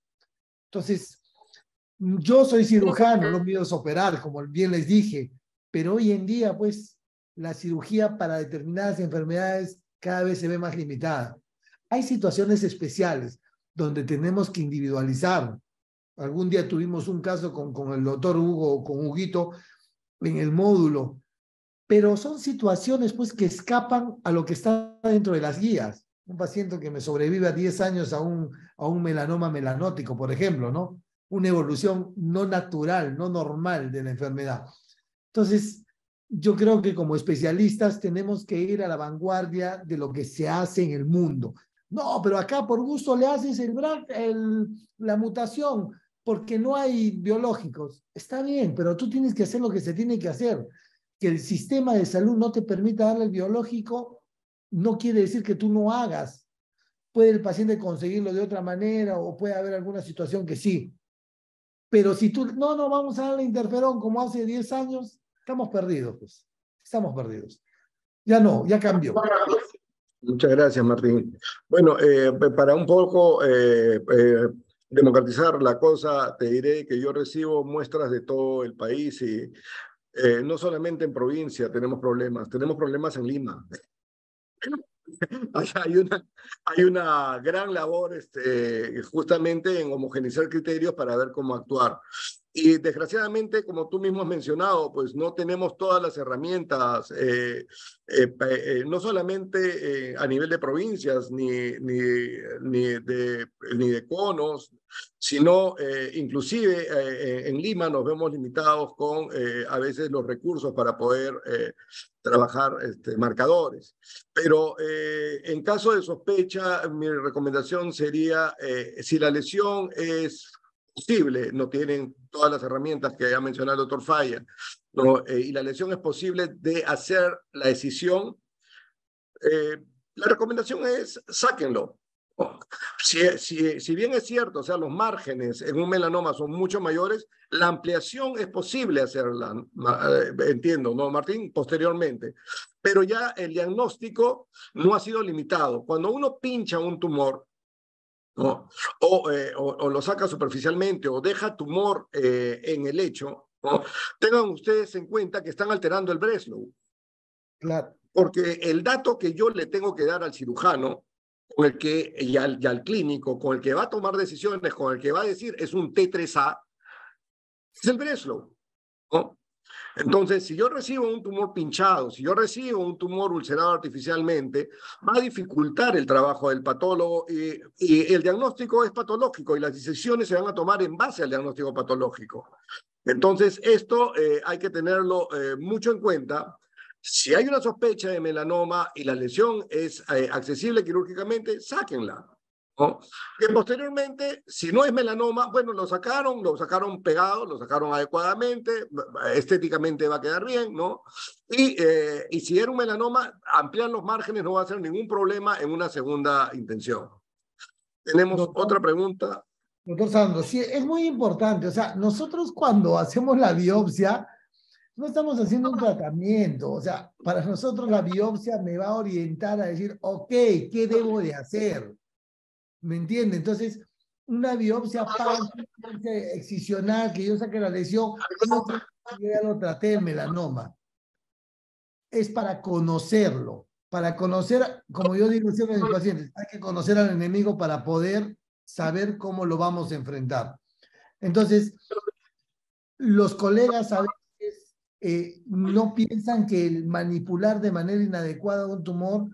Entonces, yo soy cirujano, lo mío es operar, como bien les dije, pero hoy en día, pues, la cirugía para determinadas enfermedades cada vez se ve más limitada. Hay situaciones especiales donde tenemos que individualizar. Algún día tuvimos un caso con el doctor Hugo, con Huguito, en el módulo, pero son situaciones pues que escapan a lo que está dentro de las guías. Un paciente que me sobrevive a 10 años a un melanoma melanótico, por ejemplo, ¿no? Una evolución no natural, no normal de la enfermedad. Entonces, yo creo que como especialistas tenemos que ir a la vanguardia de lo que se hace en el mundo. No, pero acá por gusto le haces la mutación porque no hay biológicos. Está bien, pero tú tienes que hacer lo que se tiene que hacer. Que el sistema de salud no te permita darle el biológico, no quiere decir que tú no hagas. Puede el paciente conseguirlo de otra manera o puede haber alguna situación que sí. Pero si tú, no vamos a darle interferón como hace 10 años, estamos perdidos, pues. Estamos perdidos. Ya no, ya cambió. Muchas gracias, Martín. Bueno, para un poco democratizar la cosa, te diré que yo recibo muestras de todo el país y no solamente en provincia tenemos problemas en Lima. Hay una gran labor justamente en homogeneizar criterios para ver cómo actuar. Y desgraciadamente, como tú mismo has mencionado, pues no tenemos todas las herramientas, no solamente a nivel de provincias ni de conos, sino inclusive en Lima nos vemos limitados con a veces los recursos para poder trabajar marcadores. Pero en caso de sospecha, mi recomendación sería, si la lesión es posible, no tienen todas las herramientas que ha mencionado el doctor Falla, ¿no? Y la lesión es posible de hacer la decisión, la recomendación es sáquenlo. Si bien es cierto, o sea, los márgenes en un melanoma son mucho mayores, la ampliación es posible hacerla, entiendo, ¿no, Martín? Posteriormente. Pero ya el diagnóstico no ha sido limitado. Cuando uno pincha un tumor, ¿no? o lo saca superficialmente o deja tumor en el lecho, ¿no? Tengan ustedes en cuenta que están alterando el Breslow. Claro. Porque el dato que yo le tengo que dar al cirujano con el que, y al clínico, con el que va a tomar decisiones, con el que va a decir es un T3A, es el Breslow, ¿no? Entonces, si yo recibo un tumor pinchado, si yo recibo un tumor ulcerado artificialmente, va a dificultar el trabajo del patólogo y el diagnóstico es patológico y las decisiones se van a tomar en base al diagnóstico patológico. Entonces, esto hay que tenerlo mucho en cuenta. Si hay una sospecha de melanoma y la lesión es accesible quirúrgicamente, sáquenla, ¿no? Que posteriormente, si no es melanoma, bueno, lo sacaron pegado, lo sacaron adecuadamente, estéticamente va a quedar bien, ¿no? Y si era un melanoma, ampliar los márgenes no va a ser ningún problema en una segunda intención. Tenemos otra pregunta. Doctor Sandro, sí, es muy importante. O sea, nosotros cuando hacemos la biopsia, no estamos haciendo un tratamiento. O sea, para nosotros la biopsia me va a orientar a decir, ok, ¿qué debo de hacer? ¿Me entiende? Entonces, una biopsia excisional, que yo saque la lesión, no yo ya lo traté el melanoma. Es para conocerlo, para conocer, como yo digo siempre a mis pacientes, hay que conocer al enemigo para poder saber cómo lo vamos a enfrentar. Entonces, los colegas a veces no piensan que el manipular de manera inadecuada un tumor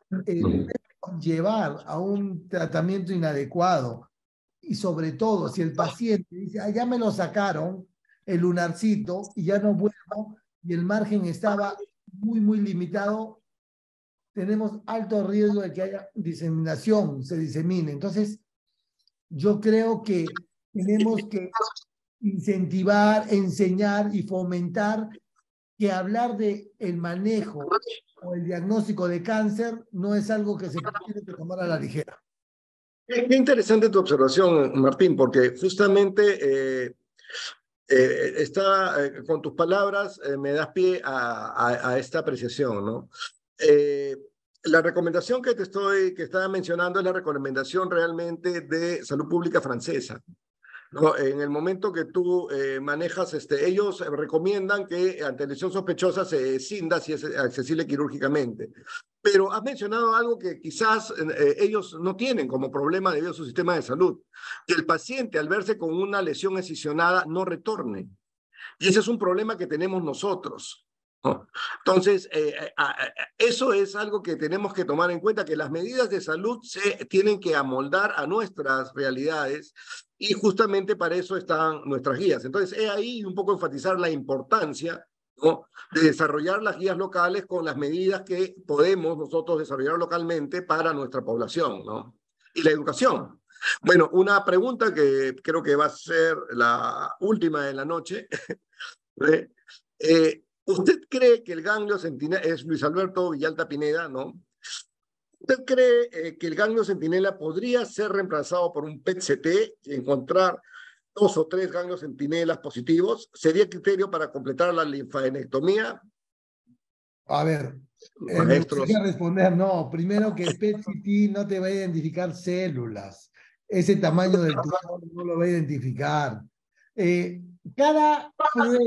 puede llevar a un tratamiento inadecuado. Y sobre todo, si el paciente dice, ah, ya me lo sacaron, el lunarcito, y ya no vuelvo, y el margen estaba muy limitado, tenemos alto riesgo de que haya diseminación, se disemine. Entonces, yo creo que tenemos que incentivar, enseñar y fomentar que hablar de el manejo o el diagnóstico de cáncer no es algo que se tiene que tomar a la ligera. Qué interesante tu observación, Martín, porque justamente con tus palabras me das pie a esta apreciación, ¿no? La recomendación que estaba mencionando es la recomendación realmente de salud pública francesa, ¿no? En el momento que tú manejas, ellos recomiendan que ante lesión sospechosa se escinda si es accesible quirúrgicamente. Pero has mencionado algo que quizás ellos no tienen como problema debido a su sistema de salud, que el paciente al verse con una lesión escisionada no retorne. Y ese es un problema que tenemos nosotros, ¿no? Entonces, eso es algo que tenemos que tomar en cuenta, que las medidas de salud se tienen que amoldar a nuestras realidades y justamente para eso están nuestras guías. Entonces, he ahí un poco enfatizar la importancia, ¿no?, de desarrollar las guías locales con las medidas que podemos nosotros desarrollar localmente para nuestra población, ¿no? Y la educación. Bueno, una pregunta que creo que va a ser la última de la noche. ¿Usted cree que el ganglio centinela, es Luis Alberto Villalta Pineda, ¿no? ¿Usted cree que el ganglio centinela podría ser reemplazado por un PET-CT y encontrar 2 o 3 ganglios centinelas positivos? ¿Sería criterio para completar la linfadenectomía? A ver, me gustaría responder, no. Primero, que el PET-CT no te va a identificar células. Ese tamaño del tumor no lo va a identificar. Cada prueba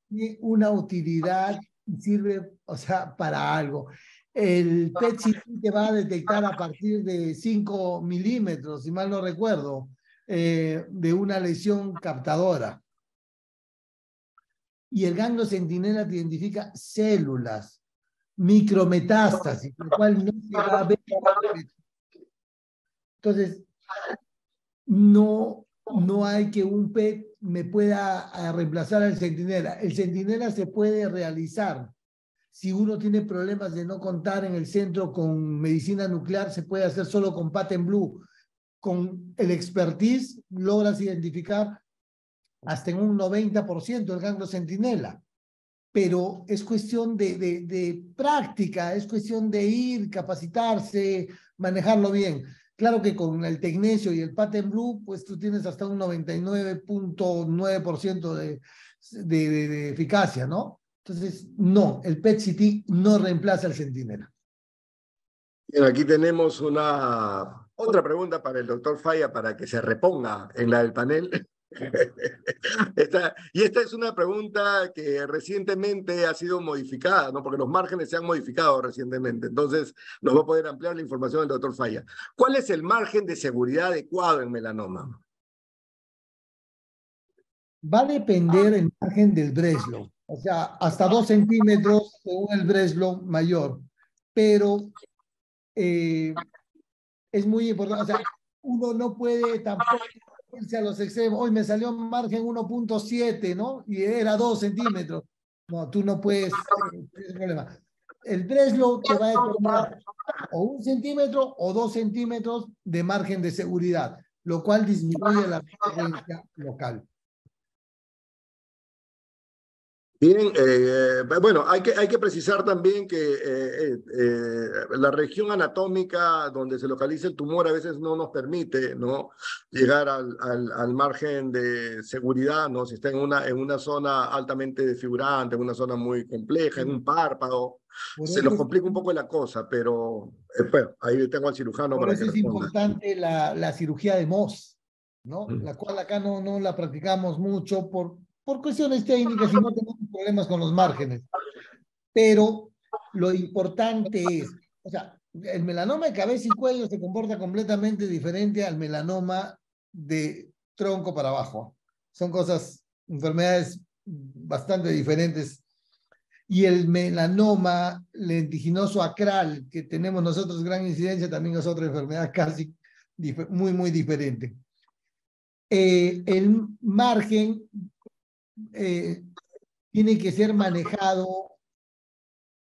tiene una utilidad y sirve, o sea, para algo. El PET-CT te va a detectar a partir de 5 milímetros, si mal no recuerdo, de una lesión captadora. Y el ganglio centinela te identifica células, micrometástasis, lo cual no se va a ver. Entonces, no hay que un PET me pueda reemplazar al centinela. El centinela se puede realizar. Si uno tiene problemas de no contar en el centro con medicina nuclear, se puede hacer solo con Patent Blue. Con el expertise logras identificar hasta en un 90% el ganglio centinela. Pero es cuestión de práctica, es cuestión de ir, capacitarse, manejarlo bien. Claro que con el Tecnesio y el Patent Blue, pues tú tienes hasta un 99.9% de eficacia, ¿no? Entonces, no, el PET-CT no reemplaza al centinela. Bien, aquí tenemos otra pregunta para el doctor Falla para que se reponga en la del panel. Esta es una pregunta que recientemente ha sido modificada, ¿no? Porque los márgenes se han modificado recientemente. Entonces, nos va a poder ampliar la información el doctor Falla. ¿Cuál es el margen de seguridad adecuado en melanoma? Va a depender el margen del Breslow. O sea, hasta 2 centímetros según el Breslow mayor. Pero es muy importante, o sea, uno no puede tampoco irse a los extremos. Hoy me salió margen 1.7, ¿no? Y era 2 centímetros. No, tú no puedes, es un problema. El Breslow te va a determinar o 1 centímetro o 2 centímetros de margen de seguridad, lo cual disminuye la recurrencia local. Bien, bueno, hay que precisar también que la región anatómica donde se localiza el tumor a veces no nos permite, ¿no?, llegar al margen de seguridad, ¿no? Si está en una zona altamente desfigurante, en una zona muy compleja, en un párpado, se nos complica un poco la cosa, pero bueno, ahí tengo al cirujano por para que eso es responda. importante la cirugía de Mohs, ¿no? La cual acá no la practicamos mucho por cuestiones técnicas y no tenemos problemas con los márgenes. Pero lo importante es, o sea, el melanoma de cabeza y cuello se comporta completamente diferente al melanoma de tronco para abajo. Son cosas, enfermedades bastante diferentes. Y el melanoma lentiginoso acral, que tenemos nosotros gran incidencia, también es otra enfermedad casi muy diferente. El margen tiene que ser manejado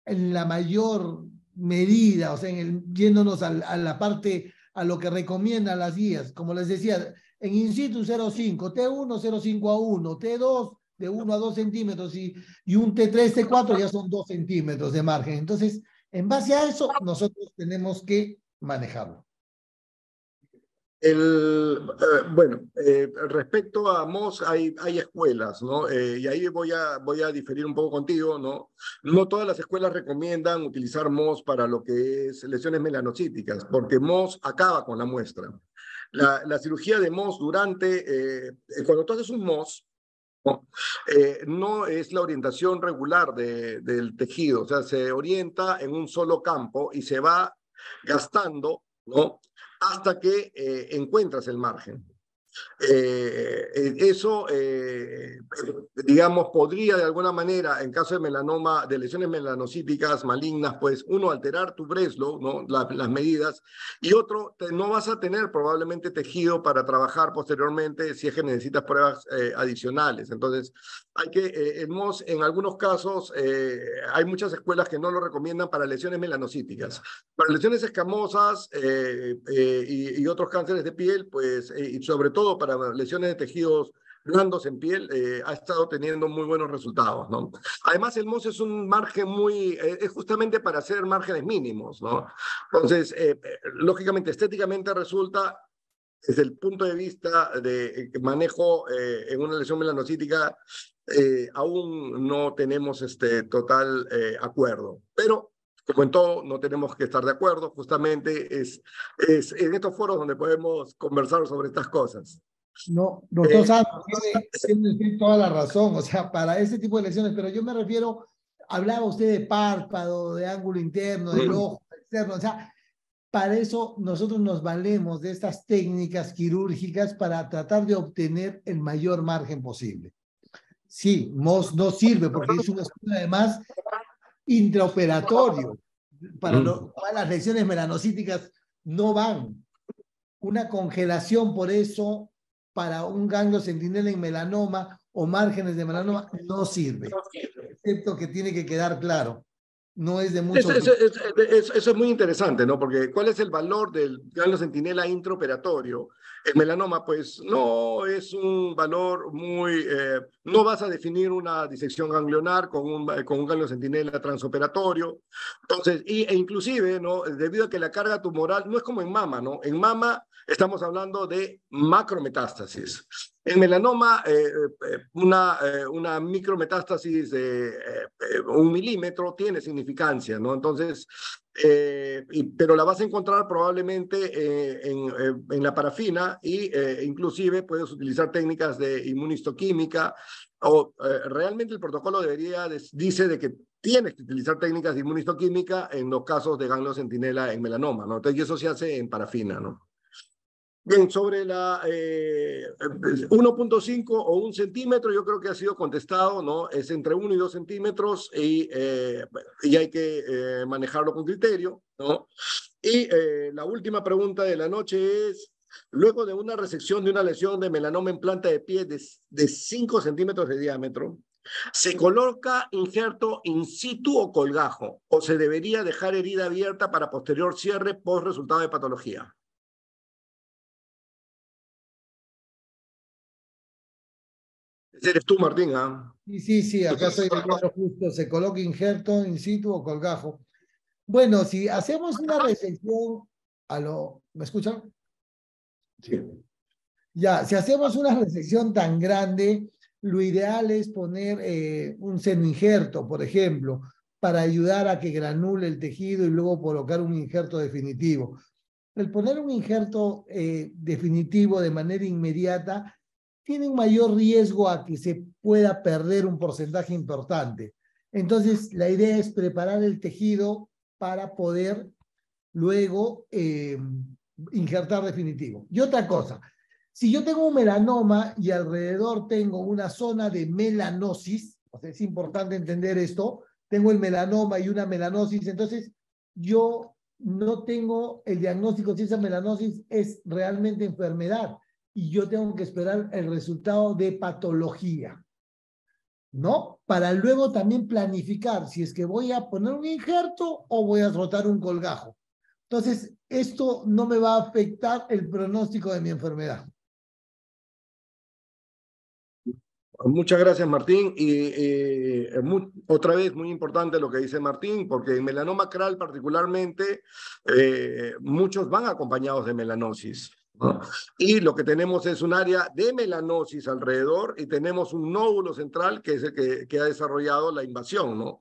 en la mayor medida, o sea, yéndonos a la parte, a lo que recomiendan las guías. Como les decía, en in situ 0,5, T1 0,5 a 1, T2 de 1 a 2 centímetros y un T3, T4 ya son 2 centímetros de margen. Entonces, en base a eso, nosotros tenemos que manejarlo. Bueno, respecto a Mohs, hay escuelas, ¿no? Y ahí voy a diferir un poco contigo, ¿no? No todas las escuelas recomiendan utilizar Mohs para lo que es lesiones melanocíticas, porque Mohs acaba con la muestra. La cirugía de Mohs cuando tú haces un Mohs, ¿no? No es la orientación regular del tejido, o sea, se orienta en un solo campo y se va gastando, ¿no?, hasta que encuentras el margen. Eso, digamos, podría de alguna manera, en caso de melanoma, de lesiones melanocíticas malignas, pues uno, alterar tu Breslow, ¿no?, las medidas, y otro, no vas a tener probablemente tejido para trabajar posteriormente si es que necesitas pruebas adicionales. Entonces, en algunos casos, hay muchas escuelas que no lo recomiendan para lesiones melanocíticas. Para lesiones escamosas y otros cánceres de piel, pues, y sobre todo para lesiones de tejidos blandos en piel, ha estado teniendo muy buenos resultados, ¿no? Además, el Mohs es un margen es justamente para hacer márgenes mínimos, ¿no? Entonces, lógicamente, estéticamente resulta, desde el punto de vista de manejo en una lesión melanocítica, aún no tenemos total acuerdo. Pero, como en todo, no tenemos que estar de acuerdo. Justamente es en estos foros donde podemos conversar sobre estas cosas. No, doctor Santos, tiene toda la razón, o sea, para ese tipo de lesiones, pero yo me refiero, hablaba usted de párpado, de ángulo interno, del ojo externo, o sea, para eso nosotros nos valemos de estas técnicas quirúrgicas para tratar de obtener el mayor margen posible. Sí, Mohs no sirve porque es un estudio además intraoperatorio, para lo cual las lesiones melanocíticas no van. Una congelación, por eso, para un ganglio centinela en melanoma o márgenes de melanoma no sirve, excepto que tiene que quedar claro. No es de mucho... Eso es muy interesante, ¿no? Porque ¿cuál es el valor del ganglio centinela intraoperatorio? El melanoma, pues, no es un valor no vas a definir una disección ganglionar con un ganglio centinela transoperatorio. Entonces, e inclusive, ¿no?, debido a que la carga tumoral no es como en mama, ¿no? En mama estamos hablando de macrometástasis. En melanoma, una micrometástasis de 1 milímetro tiene significancia, ¿no? Entonces, pero la vas a encontrar probablemente en la parafina y inclusive puedes utilizar técnicas de inmunistoquímica realmente el protocolo dice de que tienes que utilizar técnicas de inmunistoquímica en los casos de ganglio centinela en melanoma, ¿no? Entonces, y eso se hace en parafina, ¿no? Bien, sobre la 1.5 o 1 centímetro, yo creo que ha sido contestado, ¿no? Es entre 1 y 2 centímetros y hay que manejarlo con criterio, ¿no? Y la última pregunta de la noche es, luego de una resección de una lesión de melanoma en planta de pie de 5 centímetros de diámetro, ¿se coloca injerto in situ o colgajo? ¿O se debería dejar herida abierta para posterior cierre post resultado de patología? Ese eres tú, Martín, ¿ah? Sí, acá estoy leyendo justo, se coloca injerto in situ o colgajo. Bueno, si hacemos una resección ¿me escuchan? Sí. Ya, si hacemos una resección tan grande, lo ideal es poner un senoinjerto, por ejemplo, para ayudar a que granule el tejido y luego colocar un injerto definitivo. El poner un injerto definitivo de manera inmediata tiene un mayor riesgo a que se pueda perder un porcentaje importante. Entonces, la idea es preparar el tejido para poder luego injertar definitivo. Y otra cosa, si yo tengo un melanoma y alrededor tengo una zona de melanosis, o sea, es importante entender esto, tengo el melanoma y una melanosis, entonces yo no tengo el diagnóstico si esa melanosis es realmente enfermedad y yo tengo que esperar el resultado de patología, ¿no? Para luego también planificar si es que voy a poner un injerto o voy a rotar un colgajo. Entonces, esto no me va a afectar el pronóstico de mi enfermedad. Muchas gracias, Martín. Y otra vez, muy importante lo que dice Martín, porque en melanoma acral particularmente, muchos van acompañados de melanosis, ¿no? Y lo que tenemos es un área de melanosis alrededor y tenemos un nódulo central que es el que ha desarrollado la invasión, ¿no?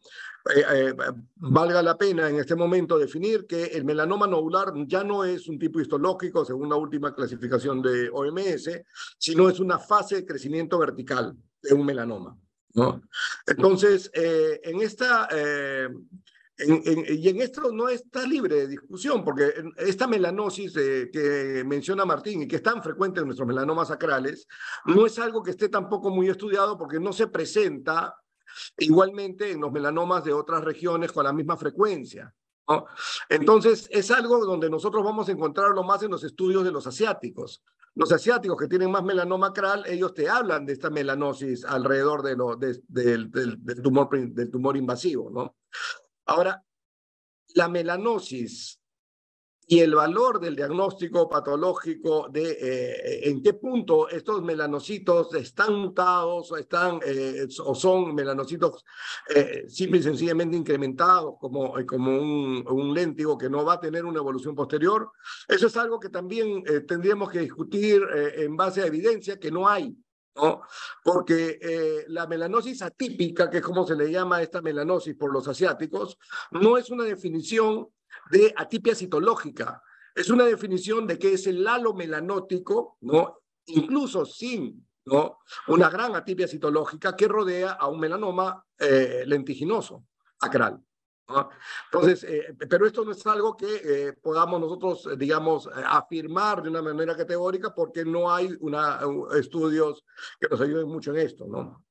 Valga la pena en este momento definir que el melanoma nodular ya no es un tipo histológico según la última clasificación de OMS, sino es una fase de crecimiento vertical de un melanoma, ¿no? Entonces, en esto no está libre de discusión, porque esta melanosis que menciona Martín y que es tan frecuente en nuestros melanomas acrales, no es algo que esté tampoco muy estudiado porque no se presenta igualmente en los melanomas de otras regiones con la misma frecuencia, ¿no? Entonces, es algo donde nosotros vamos a encontrarlo más en los estudios de los asiáticos. Los asiáticos que tienen más melanoma acral, ellos te hablan de esta melanosis alrededor del tumor invasivo, ¿no? Ahora, la melanosis y el valor del diagnóstico patológico de en qué punto estos melanocitos están mutados o son melanocitos simple y sencillamente incrementados como un léntigo que no va a tener una evolución posterior. Eso es algo que también tendríamos que discutir en base a evidencia que no hay, ¿no? Porque la melanosis atípica, que es como se le llama a esta melanosis por los asiáticos, no es una definición de atipia citológica. Es una definición de que es el halo melanótico, ¿no? Incluso sin, ¿no?, una gran atipia citológica que rodea a un melanoma lentiginoso, acral, ¿no? Entonces, pero esto no es algo que podamos nosotros, digamos, afirmar de una manera categórica porque no hay estudios que nos ayuden mucho en esto, ¿no?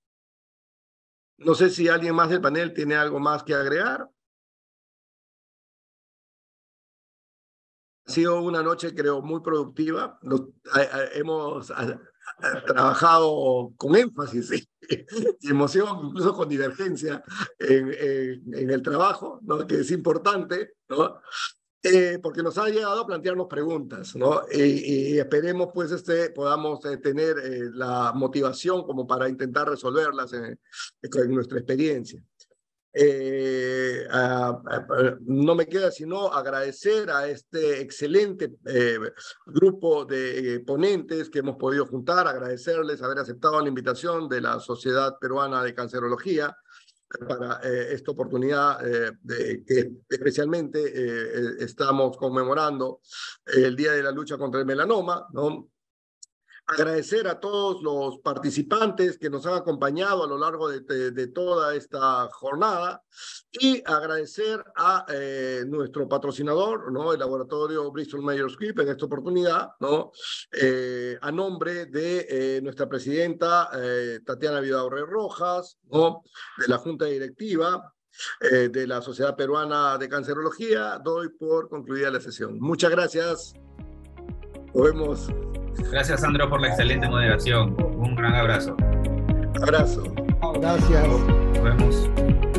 No sé si alguien más del panel tiene algo más que agregar. Ha sido una noche, creo, muy productiva. Hemos trabajado con énfasis y emoción, incluso con divergencia en el trabajo, ¿no?, que es importante, ¿no? Porque nos ha llegado a plantearnos preguntas, ¿no? Y esperemos, pues, podamos tener la motivación como para intentar resolverlas en nuestra experiencia. No me queda sino agradecer a este excelente grupo de ponentes que hemos podido juntar, agradecerles haber aceptado la invitación de la Sociedad Peruana de Cancerología para esta oportunidad que especialmente estamos conmemorando el Día de la Lucha contra el Melanoma, ¿no? Agradecer a todos los participantes que nos han acompañado a lo largo de toda esta jornada y agradecer a nuestro patrocinador, ¿no? El laboratorio Bristol Myers Squibb en esta oportunidad, ¿no? A nombre de nuestra presidenta Tatiana Vidaurre Rojas, ¿no? De la Junta Directiva de la Sociedad Peruana de Cancerología, doy por concluida la sesión. Muchas gracias. Nos vemos. Gracias, Sandro, por la excelente moderación. Un gran abrazo. Abrazo. Gracias. Nos vemos.